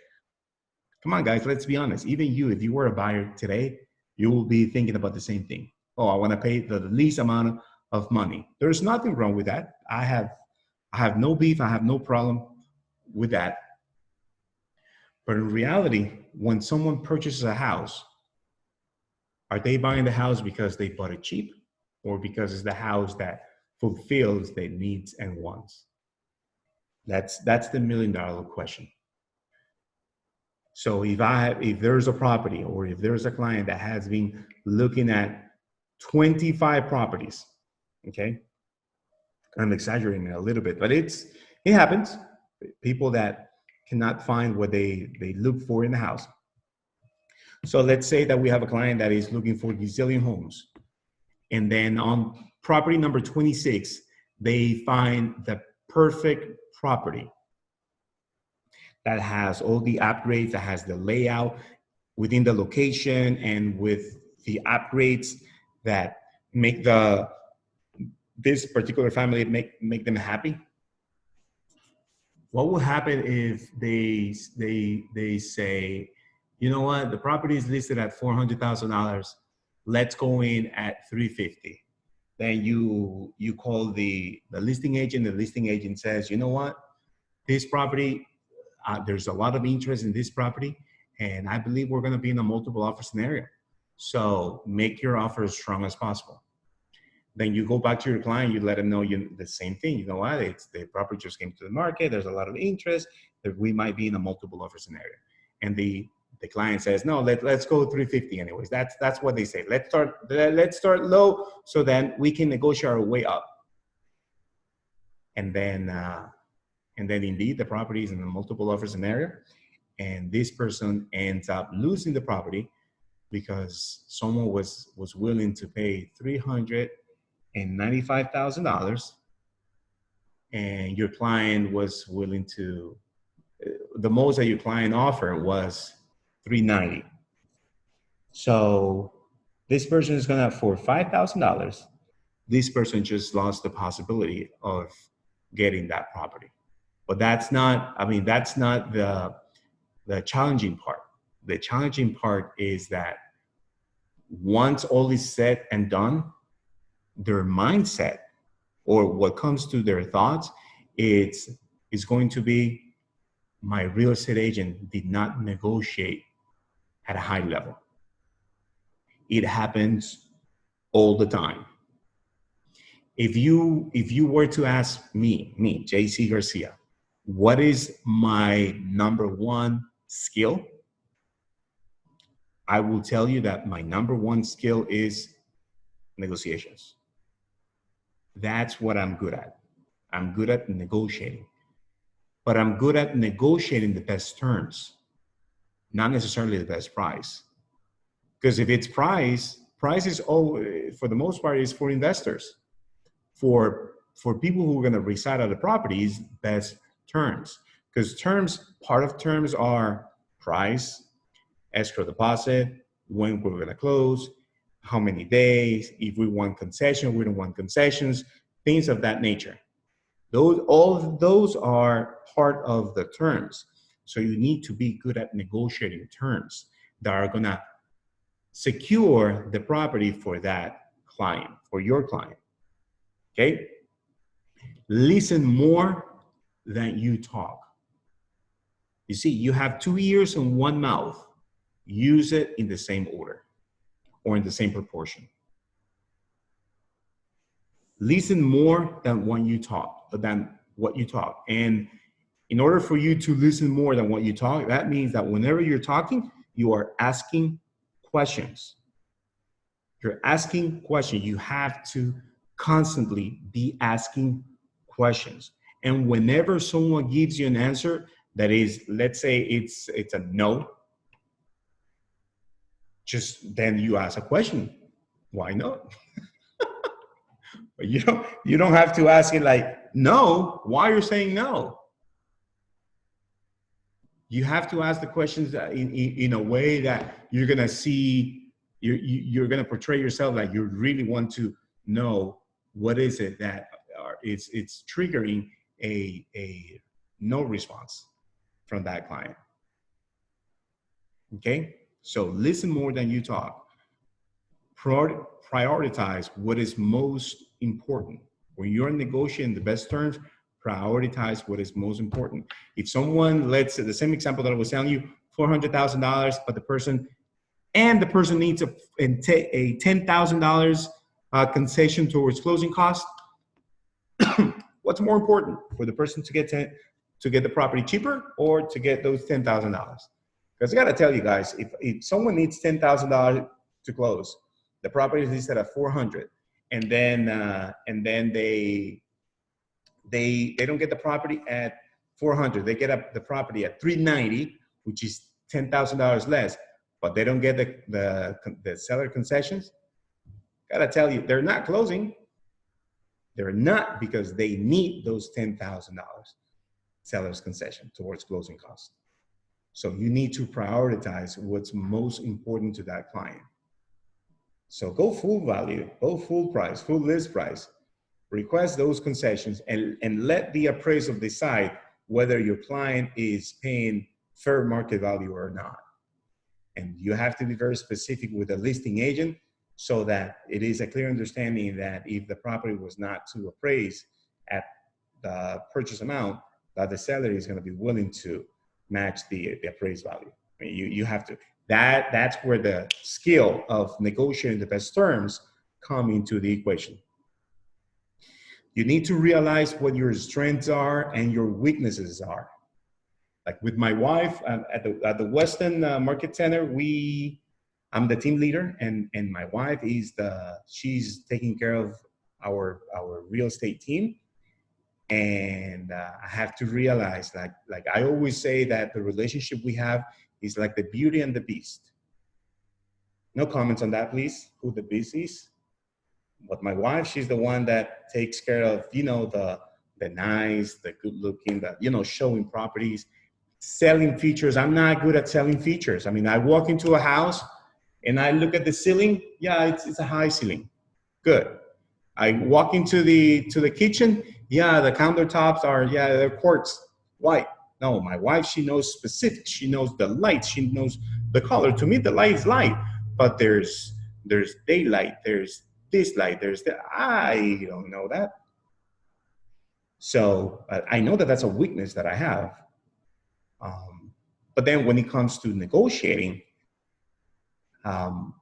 S1: Come on, guys, let's be honest. Even you, if you were a buyer today, you will be thinking about the same thing. Oh, I want to pay the least amount of money. There's nothing wrong with that. I have no beef. I have no problem with that. But in reality, when someone purchases a house, are they buying the house because they bought it cheap or because it's the house that fulfills their needs and wants? That's the $1 million question. So if there's a property or if there's a client that has been looking at 25 properties, okay, I'm exaggerating a little bit, but it happens. People that cannot find what they look for in the house. So let's say that we have a client that is looking for gazillion homes, and then on property number 26, they find the perfect property that has all the upgrades, that has the layout within the location, and with the upgrades that make this particular family make them happy. What will happen if they say, you know what, the property is listed at $400,000. Let's go in at 350. Then you call the listing agent. The listing agent says, you know what, this property, there's a lot of interest in this property, and I believe we're going to be in a multiple offer scenario. So make your offer as strong as possible. Then you go back to your client, you let them know the same thing. You know what? It's the property just came to the market. There's a lot of interest that we might be in a multiple offer scenario. And the client says, no, let's go 350 anyways. That's what they say. Let's start low so then we can negotiate our way up. And then indeed the property is in a multiple offer scenario, and this person ends up losing the property because someone was willing to pay $395,000, and your client was willing to, the most that your client offered was 390. So this person is gonna, for $5,000, this person just lost the possibility of getting that property. But that's not, that's not the challenging part. The challenging part is that once all is said and done, their mindset or what comes to their thoughts, it's going to be, my real estate agent did not negotiate at a high level. It happens all the time. If you were to ask me, JC Garcia, what is my number one skill? I will tell you that my number one skill is negotiations. That's what I'm good at. I'm good at negotiating, but I'm good at negotiating the best terms, not necessarily the best price. Because if it's price is all, for the most part, is for investors. For people who are going to reside at the properties, best terms. Because part of terms are price, escrow deposit, when we're going to close, how many days, if we want concession, we don't want concessions, things of that nature. All of those are part of the terms. So you need to be good at negotiating terms that are going to secure the property for that client, for your client. Okay? Listen more than you talk. You see, you have 2 ears and 1 mouth. Use it in the same order or in the same proportion. Listen more than what you talk. And in order for you to listen more than what you talk, that means that whenever you're talking, you are asking questions. You're asking questions. You have to constantly be asking questions. And whenever someone gives you an answer that is, let's say it's a no, just then you ask a question. Why not? But you don't have to ask it like, no, why are you saying no? You have to ask the questions in a way that you're gonna see, you're gonna portray yourself like you really want to know what is it that it's triggering a no response from that client. Okay, so listen more than you talk. Prioritize what is most important. When you're negotiating the best terms, prioritize what is most important. If someone, let's say the same example that I was telling you, $400,000, but the person needs a $10,000 concession towards closing costs, what's more important for the person to get the property cheaper or to get those $10,000? Because I got to tell you guys, if someone needs $10,000 to close, the property is listed at 400, and then they don't get the property at 400. They get the property at 390, which is $10,000 less, but they don't get the seller concessions. Gotta tell you, they're not closing. They're not, because they need those $10,000 seller's concession towards closing costs. So you need to prioritize what's most important to that client. So go full value, go full price, full list price, request those concessions, and let the appraisal decide whether your client is paying fair market value or not. And you have to be very specific with the listing agent so that it is a clear understanding that if the property was not to appraise at the purchase amount, that the seller is going to be willing to match the appraised value. I mean, you have to. That's where the skill of negotiating the best terms come into the equation. You need to realize what your strengths are and your weaknesses are. Like with my wife at the Weston Market Center, I'm the team leader, and my wife she's taking care of our real estate team. And I have to realize that, like I always say, that the relationship we have is like the Beauty and the Beast. No comments on that, please, who the Beast is. But my wife, she's the one that takes care of, the nice, the good looking, showing properties, selling features. I'm not good at selling features. I mean, I walk into a house and I look at the ceiling. Yeah, it's a high ceiling. Good. I walk into the kitchen. Yeah, the countertops they're quartz white. No, my wife, she knows specifics. She knows the light. She knows the color. To me, the light is light, but there's There's daylight, there's this light, there's that. I don't know that. So I know that that's a weakness that I have. But then when it comes to negotiating, um,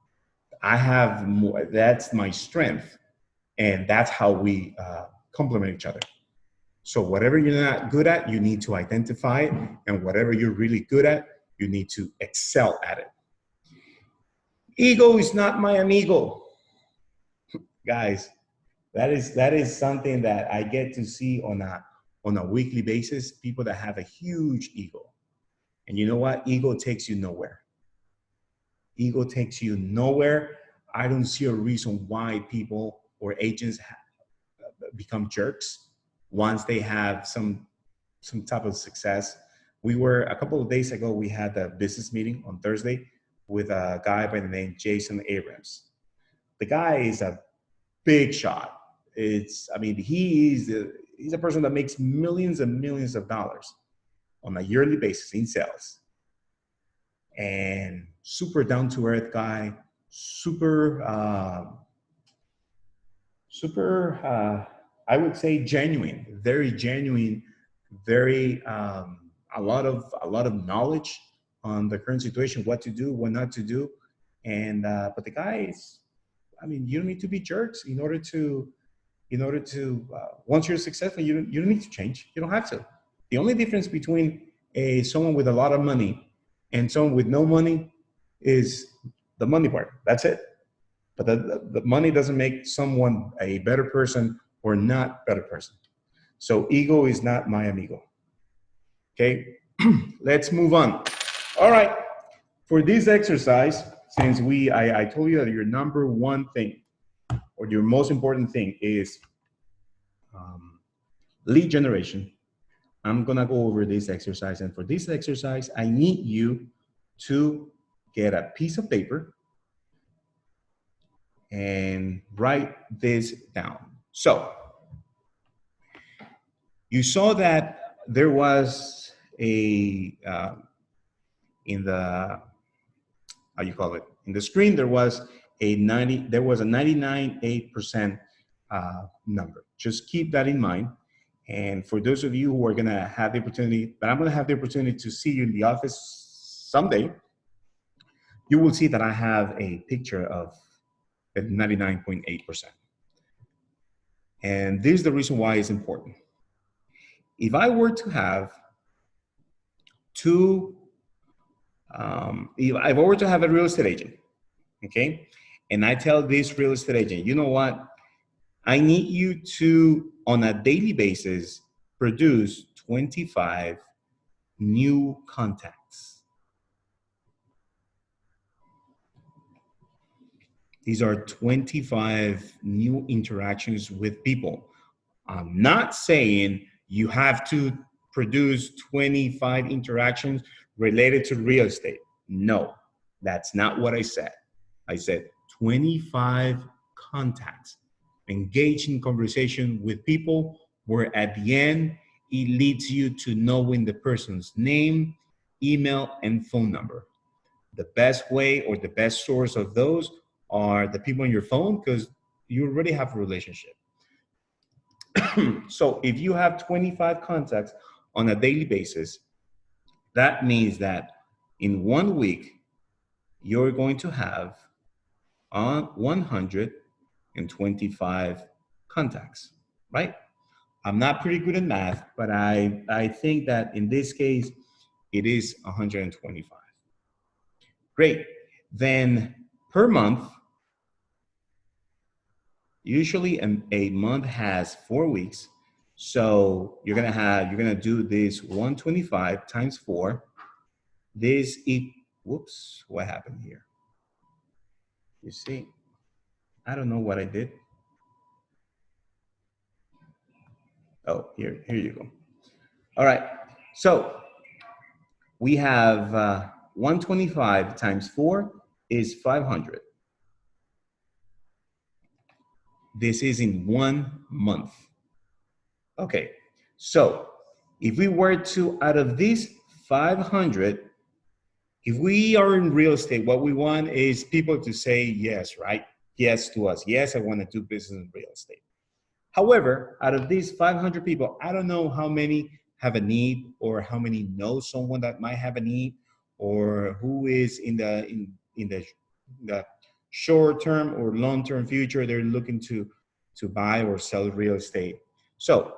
S1: I have more, that's my strength. And that's how we complement each other. So whatever you're not good at, you need to identify it. And whatever you're really good at, you need to excel at it. Ego is not my amigo. Guys, that is something that I get to see on a weekly basis, people that have a huge ego. And you know what? Ego takes you nowhere. Ego takes you nowhere. I don't see a reason why people or agents become jerks once they have some type of success. We were, a couple of days ago, we had a business meeting on Thursday with a guy by the name Jason Abrams. The guy is a big shot. He's a person that makes millions and millions of dollars on a yearly basis in sales. And super down to earth guy, super, I would say genuine, very genuine, very, a lot of knowledge on the current situation, what to do, what not to do. And, but the guy is, you don't need to be jerks in order to, once you're successful, you don't need to change. You don't have to. The only difference between someone with a lot of money and someone with no money is the money part. That's it. But the money doesn't make someone a better person or not better person. So ego is not my amigo. Okay, let's move on. All right, for this exercise, since I told you that your number one thing or your most important thing is lead generation, I'm gonna go over this exercise. And for this exercise, I need you to get a piece of paper and write this down. So you saw that there was in the, how you call it, in the screen, there was a 99.8% number. Just keep that in mind. And for those of you who are gonna have the opportunity, but I'm gonna have the opportunity to see you in the office someday, you will see that I have a picture of the 99.8%. And this is the reason why it's important. If I were to have if I were to have a real estate agent, okay, and I tell this real estate agent, you know what, I need you to, on a daily basis, produce 25 new contacts. These are 25 new interactions with people. I'm not saying you have to produce 25 interactions related to real estate. No, that's not what I said. I said 25 contacts. Engage in conversation with people where at the end, it leads you to knowing the person's name, email, and phone number. The best way or the best source of those are the people on your phone because you already have a relationship. So if you have 25 contacts on a daily basis, that means that in 1 week, you're going to have 125 contacts, right? I'm not pretty good at math, but I think that in this case, it is 125. Great. Then per month, usually a month has 4 weeks. So you're gonna do this 125 times 4. Whoops, what happened here? You see, I don't know what I did. Oh, here you go. All right, so we have 125 times 4 is 500. This is in 1 month. Okay, so if we were to, out of these 500, If we are in real estate, what we want is people to say yes, right? Yes to us. Yes, I want to do business in real estate. However, out of these 500 people, I don't know how many have a need or how many know someone that might have a need or who is in the short term or long term future they're looking to buy or sell real estate. So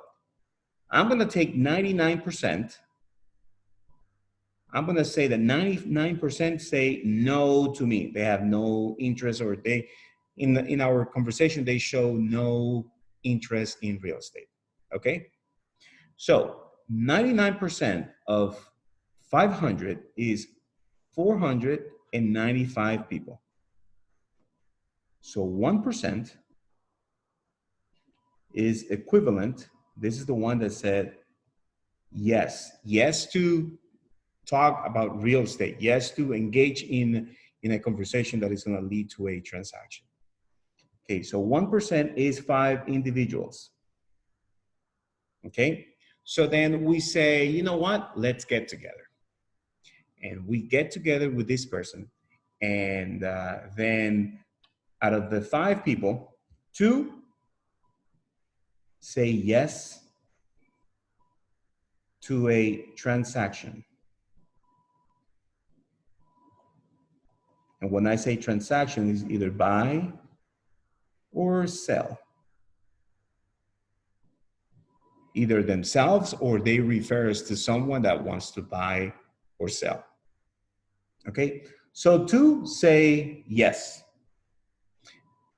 S1: I'm going to take 99%. I'm going to say that 99% say no to me. They have no interest, or they, in our conversation, they show no interest in real estate. Okay. So 99% of 500 is 495 people. So 1% is equivalent. This is the one that said yes to talk about real estate, yes to engage in a conversation that is going to lead to a transaction. Okay, so 1% is 5 individuals. Okay, so then we say, you know what, let's get together. And we get together with this person, and then out of the 5 people, 2 say yes to a transaction. And when I say transaction, is either buy or sell. Either themselves or they refer us to someone that wants to buy or sell. Okay, so 2 say yes.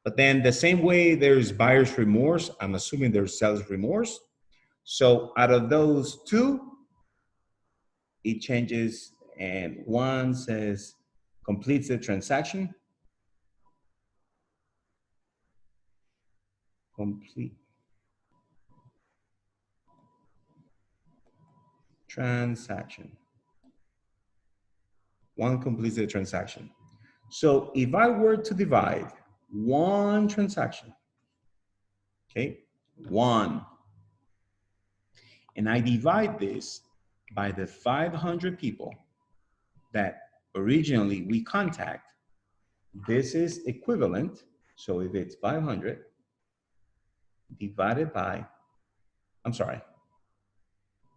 S1: But then the same way there's buyer's remorse, I'm assuming there's seller's remorse. So out of those 2, it changes, and 1 says completes the transaction. Complete transaction. 1 completes the transaction. So if I were to divide 1 transaction, okay, 1, and I divide this by the 500 people that originally we contact, this is equivalent. So if it's 500 divided by, I'm sorry,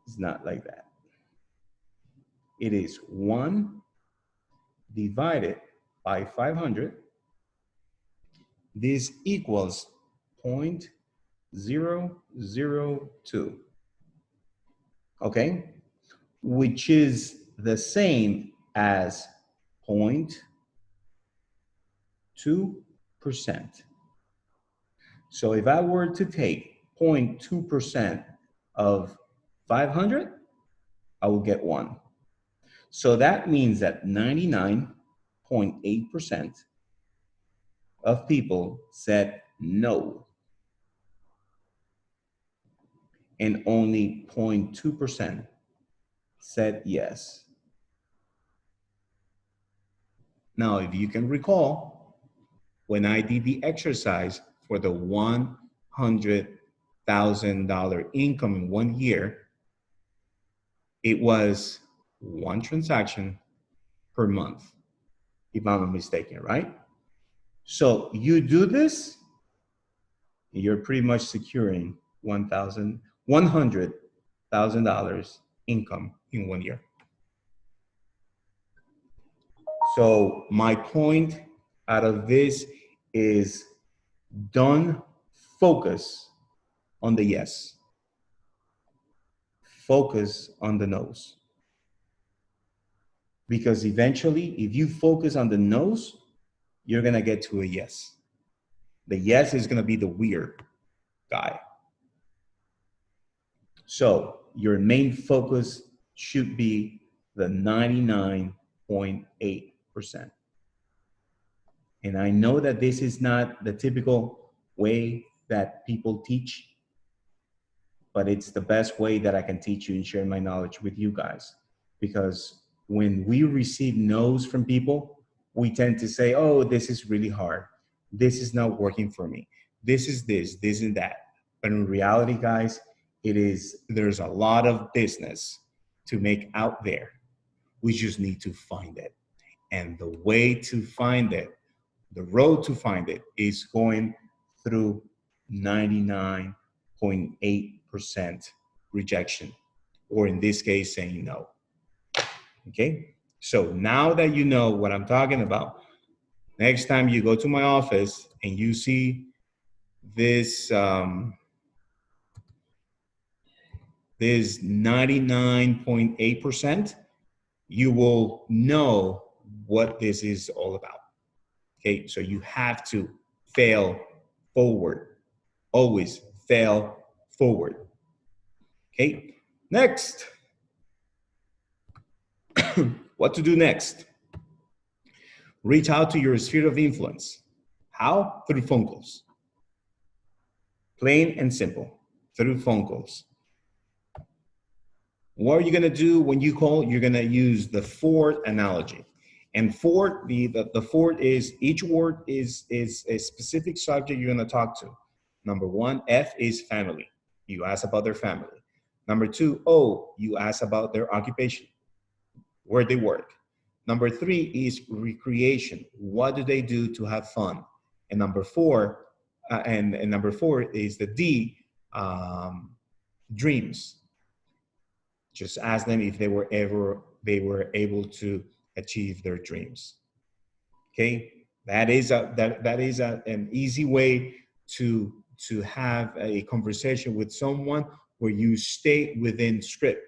S1: it's not like that. It is 1 divided by 500. This equals 0.002. Okay, which is the same as 0.2%. So if I were to take 0.2% of 500, I will get 1. So that means that 99.8% of people said no, and only 0.2% said yes. Now, if you can recall, when I did the exercise for the $100,000 income in 1 year, it was 1 transaction per month, if I'm not mistaken, right? So you do this, you're pretty much securing $100,000 income in 1 year. So my point out of this is, don't focus on the yes. Focus on the no's. Because eventually, if you focus on the no's, you're gonna get to a yes. The yes is gonna be the weird guy. So your main focus should be the 99.8%. And I know that this is not the typical way that people teach, but it's the best way that I can teach you and share my knowledge with you guys. Because when we receive no's from people, we tend to say, oh, this is really hard. This is not working for me. This is this and that. But in reality, guys, there's a lot of business to make out there. We just need to find it. And the way to find it, the road to find it, is going through 99.8% rejection, or in this case, saying no. Okay? So now that you know what I'm talking about, next time you go to my office and you see this, this 99.8%, you will know what this is all about. Okay, so you have to fail forward. Always fail forward. Okay, next. What to do next? Reach out to your sphere of influence. How? Through phone calls. Plain and simple, through phone calls. What are you gonna do when you call? You're gonna use the Ford analogy. And Ford, the Ford is, each word is a specific subject you're gonna talk to. Number one, F is family. You ask about their family. Number two, O, you ask about their occupation, where they work. Number three is recreation. What do they do to have fun? And number four, and number four is the D, dreams. Just ask them if they were able to achieve their dreams. Okay, that is an easy way to have a conversation with someone where you stay within script.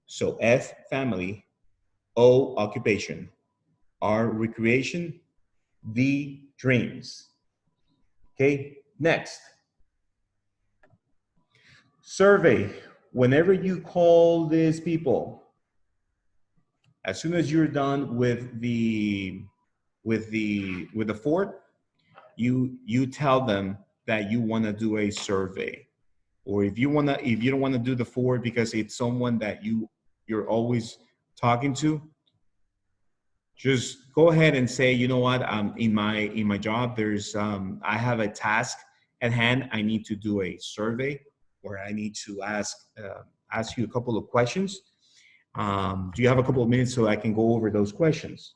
S1: So F, family. O, occupation. R, recreation. D, dreams. Okay, next. Survey. Whenever you call these people, as soon as you're done with the Ford, you tell them that you want to do a survey. Or if you don't want to do the Ford because it's someone that you're always talking to, just go ahead and say, you know what, in my job, there's I have a task at hand. I need to do a survey, or I need to ask you a couple of questions. Do you have a couple of minutes so I can go over those questions?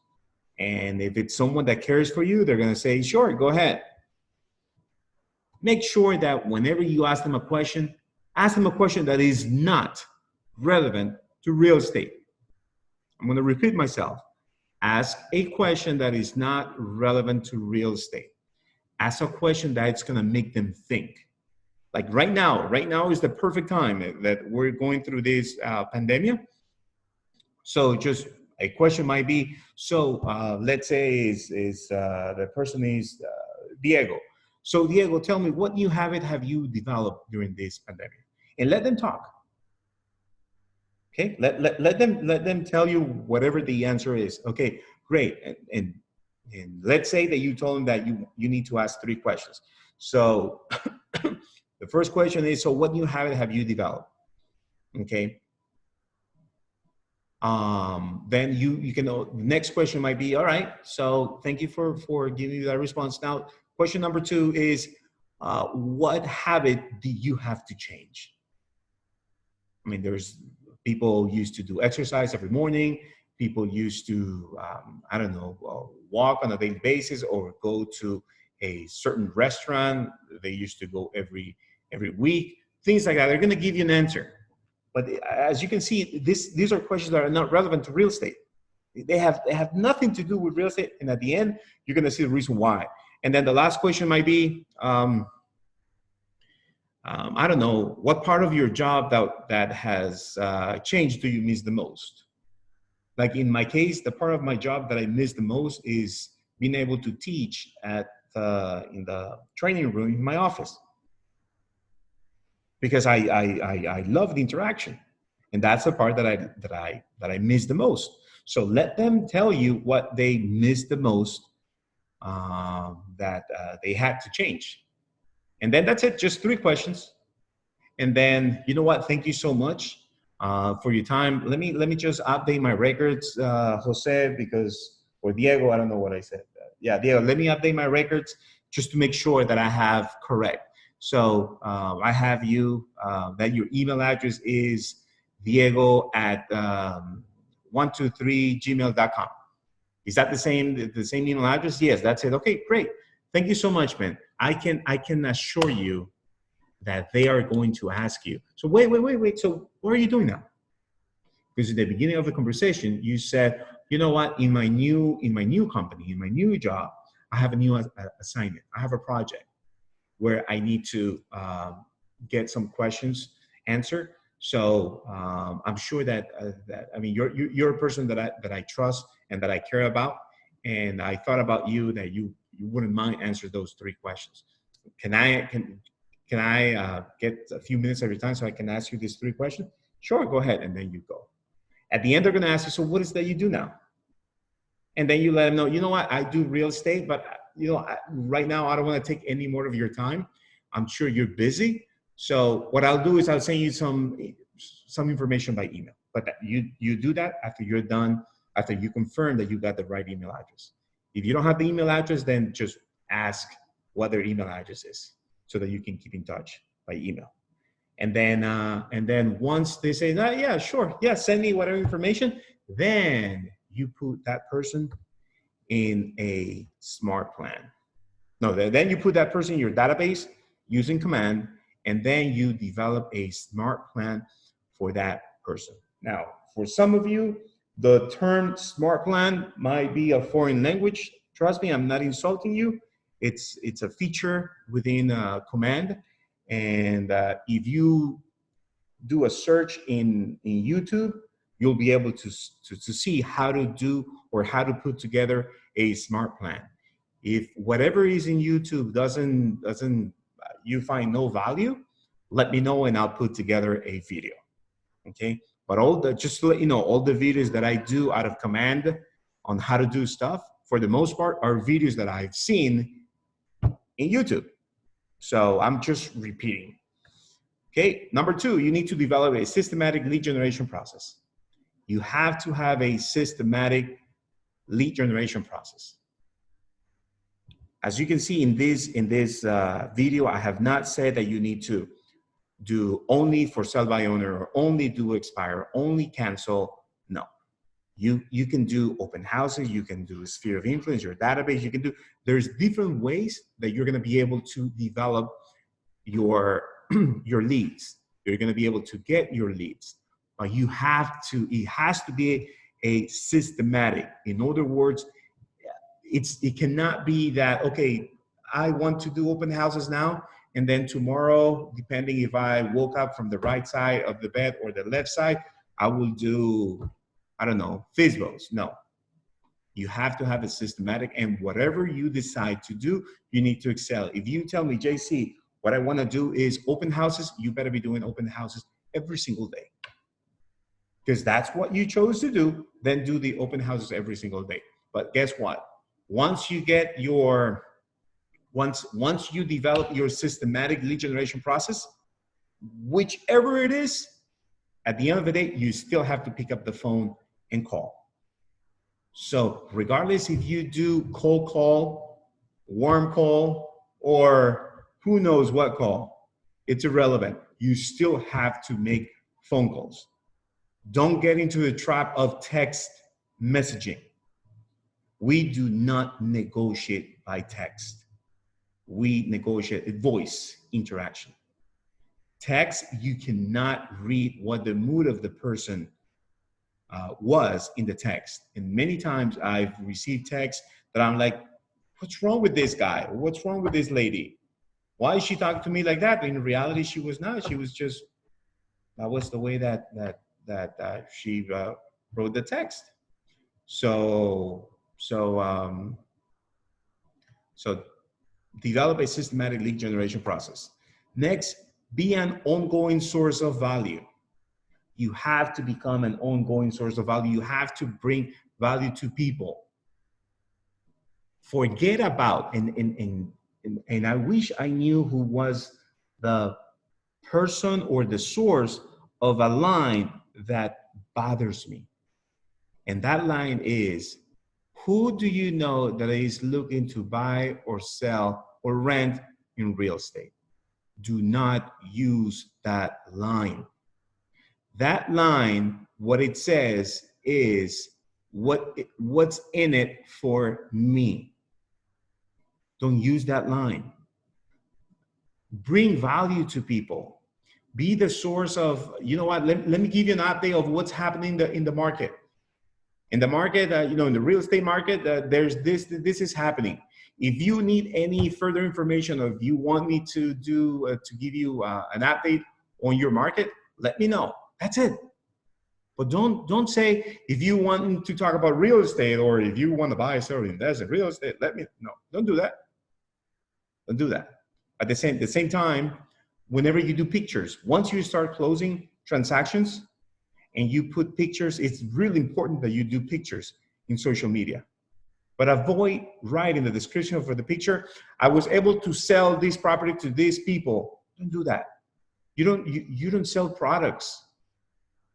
S1: And if it's someone that cares for you, they're gonna say, sure, go ahead. Make sure that whenever you ask them a question that is not relevant to real estate. I'm gonna repeat myself. Ask a question that is not relevant to real estate. Ask a question that it's gonna make them think. Like right now is the perfect time that we're going through this pandemic. So just a question might be, so let's say the person is Diego. So Diego, tell me, what new habit have you developed during this pandemic? And let them talk. Okay, let them tell you whatever the answer is. Okay, great. And let's say that you told them that you need to ask 3 questions. So the first question is, so what new habit have you developed? Okay. Then you can, the next question might be, all right, so thank you for giving me that response. Now, question number 2 is, what habit do you have to change? I mean, there's people used to do exercise every morning. People used to, I don't know, walk on a daily basis or go to a certain restaurant. They used to go every week, things like that. They're going to give you an answer. But as you can see, these are questions that are not relevant to real estate. They have nothing to do with real estate. And at the end, you're going to see the reason why. And then the last question might be, I don't know, what part of your job that has changed do you miss the most? Like in my case, the part of my job that I miss the most is being able to teach in the training room in my office. Because I love the interaction, and that's the part that I miss the most. So let them tell you what they miss the most that they had to change, and then that's it. Just 3 questions, and then you know what? Thank you so much for your time. Let me just update my records, Jose, or Diego. I don't know what I said. Yeah, Diego. Let me update my records just to make sure that I have correct. So I have you, that your email address is Diego at 123gmail.com. Is that the same email address? Yes, that's it. Okay, great. Thank you so much, man. I can assure you that they are going to ask you. So wait. So what are you doing now? Because at the beginning of the conversation, you said, you know what, in my new company, in my new job, I have a new assignment. I have a project where I need to get some questions answered. So I'm sure that I mean you're a person that I trust and that I care about, and I thought about you that you wouldn't mind answer those three questions. Can I get a few minutes of your time so I can ask you these three questions? Sure, go ahead, and then you go. At the end, they're going to ask you, so what is that you do now? And then you let them know, you know what, I do real estate, but right now I don't want to take any more of your time. I'm sure you're busy. So what I'll do is I'll send you some information by email. But you do that after you're done, after you confirm that you got the right email address. If you don't have the email address, then just ask what their email address is so that you can keep in touch by email. And then once they say, oh, yeah, sure, yeah, send me whatever information, then you put that person in a smart plan. No, then you put that person in your database using command, and then you develop a smart plan for that person. Now, for some of you, the term smart plan might be a foreign language. Trust me, I'm not insulting you. It's a feature within command. And if you do a search in YouTube, you'll be able to see how to do or how to put together a smart plan. If whatever is in YouTube doesn't you find no value, let me know and I'll put together a video. Okay, but just to let you know, all the videos that I do out of command on how to do stuff, for the most part, are videos that I've seen in YouTube. So I'm just repeating. Okay, number two, you need to develop a systematic lead generation process. You have to have a systematic lead generation process. As you can see in this video, I have not said that you need to do only for sell by owner or only do expire, only cancel. No, you can do open houses, you can do a sphere of influence, your database, you can do, there's different ways that you're gonna be able to develop your leads. You're going to be able to get your leads, but it has to be a systematic. In other words, it cannot be that, okay, I want to do open houses now, and then tomorrow, depending if I woke up from the right side of the bed or the left side, I will do, I don't know, FISBOs. No, you have to have a systematic, and whatever you decide to do, you need to excel. If you tell me, JC, what I want to do is open houses, you better be doing open houses every single day. Because that's what you chose to do, then do the open houses every single day. But guess what? Once you get your, once you develop your systematic lead generation process, whichever it is, at the end of the day, you still have to pick up the phone and call. So regardless if you do cold call, warm call, or who knows what call, it's irrelevant. You still have to make phone calls. Don't get into the trap of text messaging. We do not negotiate by text. We negotiate voice interaction. Text, you cannot read what the mood of the person was in the text. And many times I've received texts that I'm like, what's wrong with this guy? What's wrong with this lady? Why is she talking to me like that? But in reality, she was not. She was just, that was the way that she wrote the text. So develop a systematic lead generation process. Next, be an ongoing source of value. You have to become an ongoing source of value. You have to bring value to people. Forget about, and I wish I knew who was the person or the source of a line that bothers me. And that line is, who do you know that is looking to buy or sell or rent in real estate? Do not use that line. That line, what it says is, what's in it for me. Don't use that line. Bring value to people. Be the source of, you know what, let me give you an update of what's happening in the market. In the market, in the real estate market, there's this is happening. If you need any further information, or if you want me to give you an update on your market, let me know. That's it. But don't say, if you want to talk about real estate, or if you want to buy, sell, or invest in real estate, no, don't do that. Don't do that. At the same time, whenever you do pictures, once you start closing transactions and you put pictures, it's really important that you do pictures in social media. But avoid writing the description for the picture, I was able to sell this property to these people. Don't do that. You don't sell products.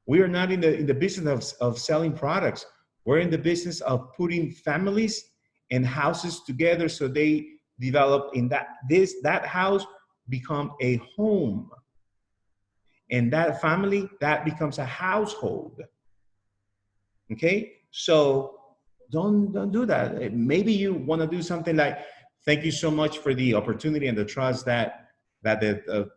S1: We are not in the business of selling products. We're in the business of putting families and houses together so they develop in that house become a home. And that family, that becomes a household. Okay? So don't do that. Maybe you want to do something like, thank you so much for the opportunity and the trust that the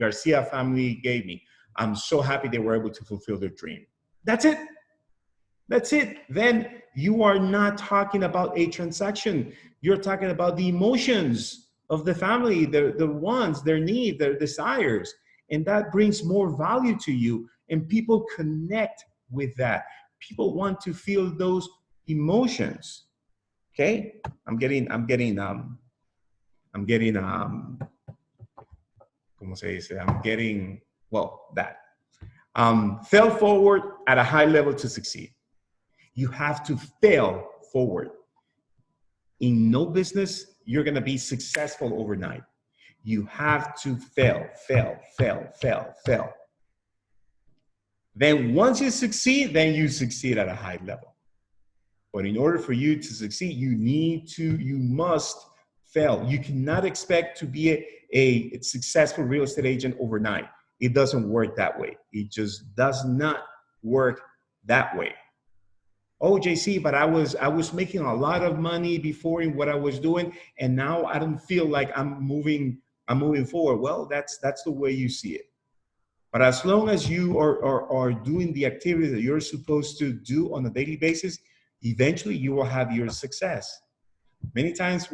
S1: Garcia family gave me. I'm so happy they were able to fulfill their dream. That's it. That's it. Then you are not talking about a transaction. You're talking about the emotions of the family, the wants, their needs, their desires. And that brings more value to you. And people connect with that. People want to feel those emotions. Okay? I'm getting that. Fail forward at a high level to succeed. You have to fail forward. In no business, you're going to be successful overnight. You have to fail. Then once you succeed, then you succeed at a high level. But in order for you to succeed, you must fail. You cannot expect to be a successful real estate agent overnight. It doesn't work that way. It just does not work that way. Oh, JC, but I was making a lot of money before in what I was doing, and now I don't feel like I'm moving forward. Well, that's the way you see it. But as long as you are doing the activities that you're supposed to do on a daily basis, eventually you will have your success. Many times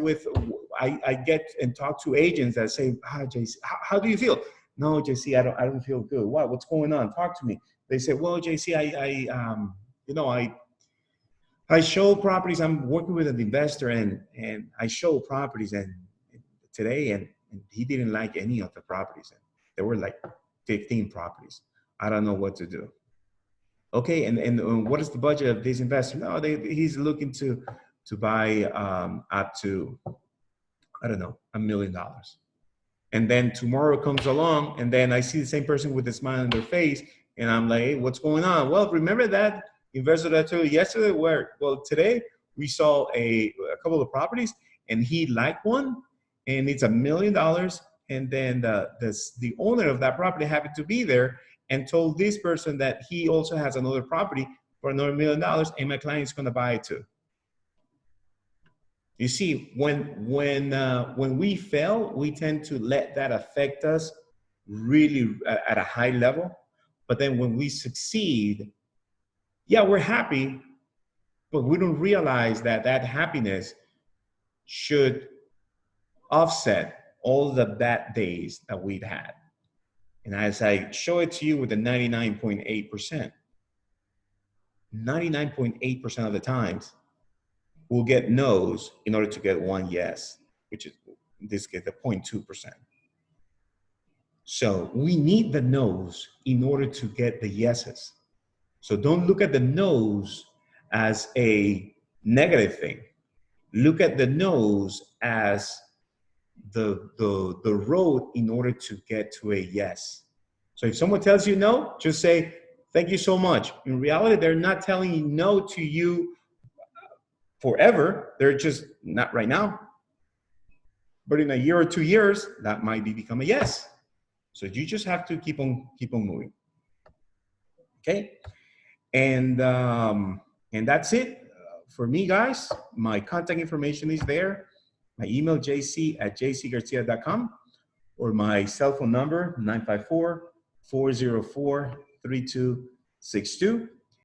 S1: I get and talk to agents that say, JC, how do you feel? No, JC, I don't feel good. What's going on? Talk to me. They say, well, JC, I show properties. I'm working with an investor and I show properties today and he didn't like any of the properties. There were like 15 properties. I don't know what to do. Okay, and what is the budget of this investor? No, he's looking to buy up to, I don't know, $1 million. And then tomorrow comes along and then I see the same person with a smile on their face and I'm like, hey, what's going on? Well, remember that investor that I told you yesterday? Well, today we saw a couple of properties and he liked one and it's $1 million. And then the owner of that property happened to be there and told this person that he also has another property for another $1 million and my client is going to buy it too. You see, when we fail, we tend to let that affect us really at a high level. But then when we succeed, yeah, we're happy, but we don't realize that happiness should offset all the bad days that we've had. And as I show it to you with the 99.8%, 99.8% of the times, we'll get no's in order to get one yes, which is, in this case, the 0.2%. So we need the no's in order to get the yeses. So don't look at the no's as a negative thing. Look at the no's as the road in order to get to a yes. So if someone tells you no, just say, thank you so much. In reality, they're not telling you no to you forever. They're just not right now. But in a year or 2 years, that might become a yes. So you just have to keep on moving. Okay. And that's it for me, guys. My contact information is there. My email, jc@jcgarcia.com, or my cell phone number, 954-404-3262.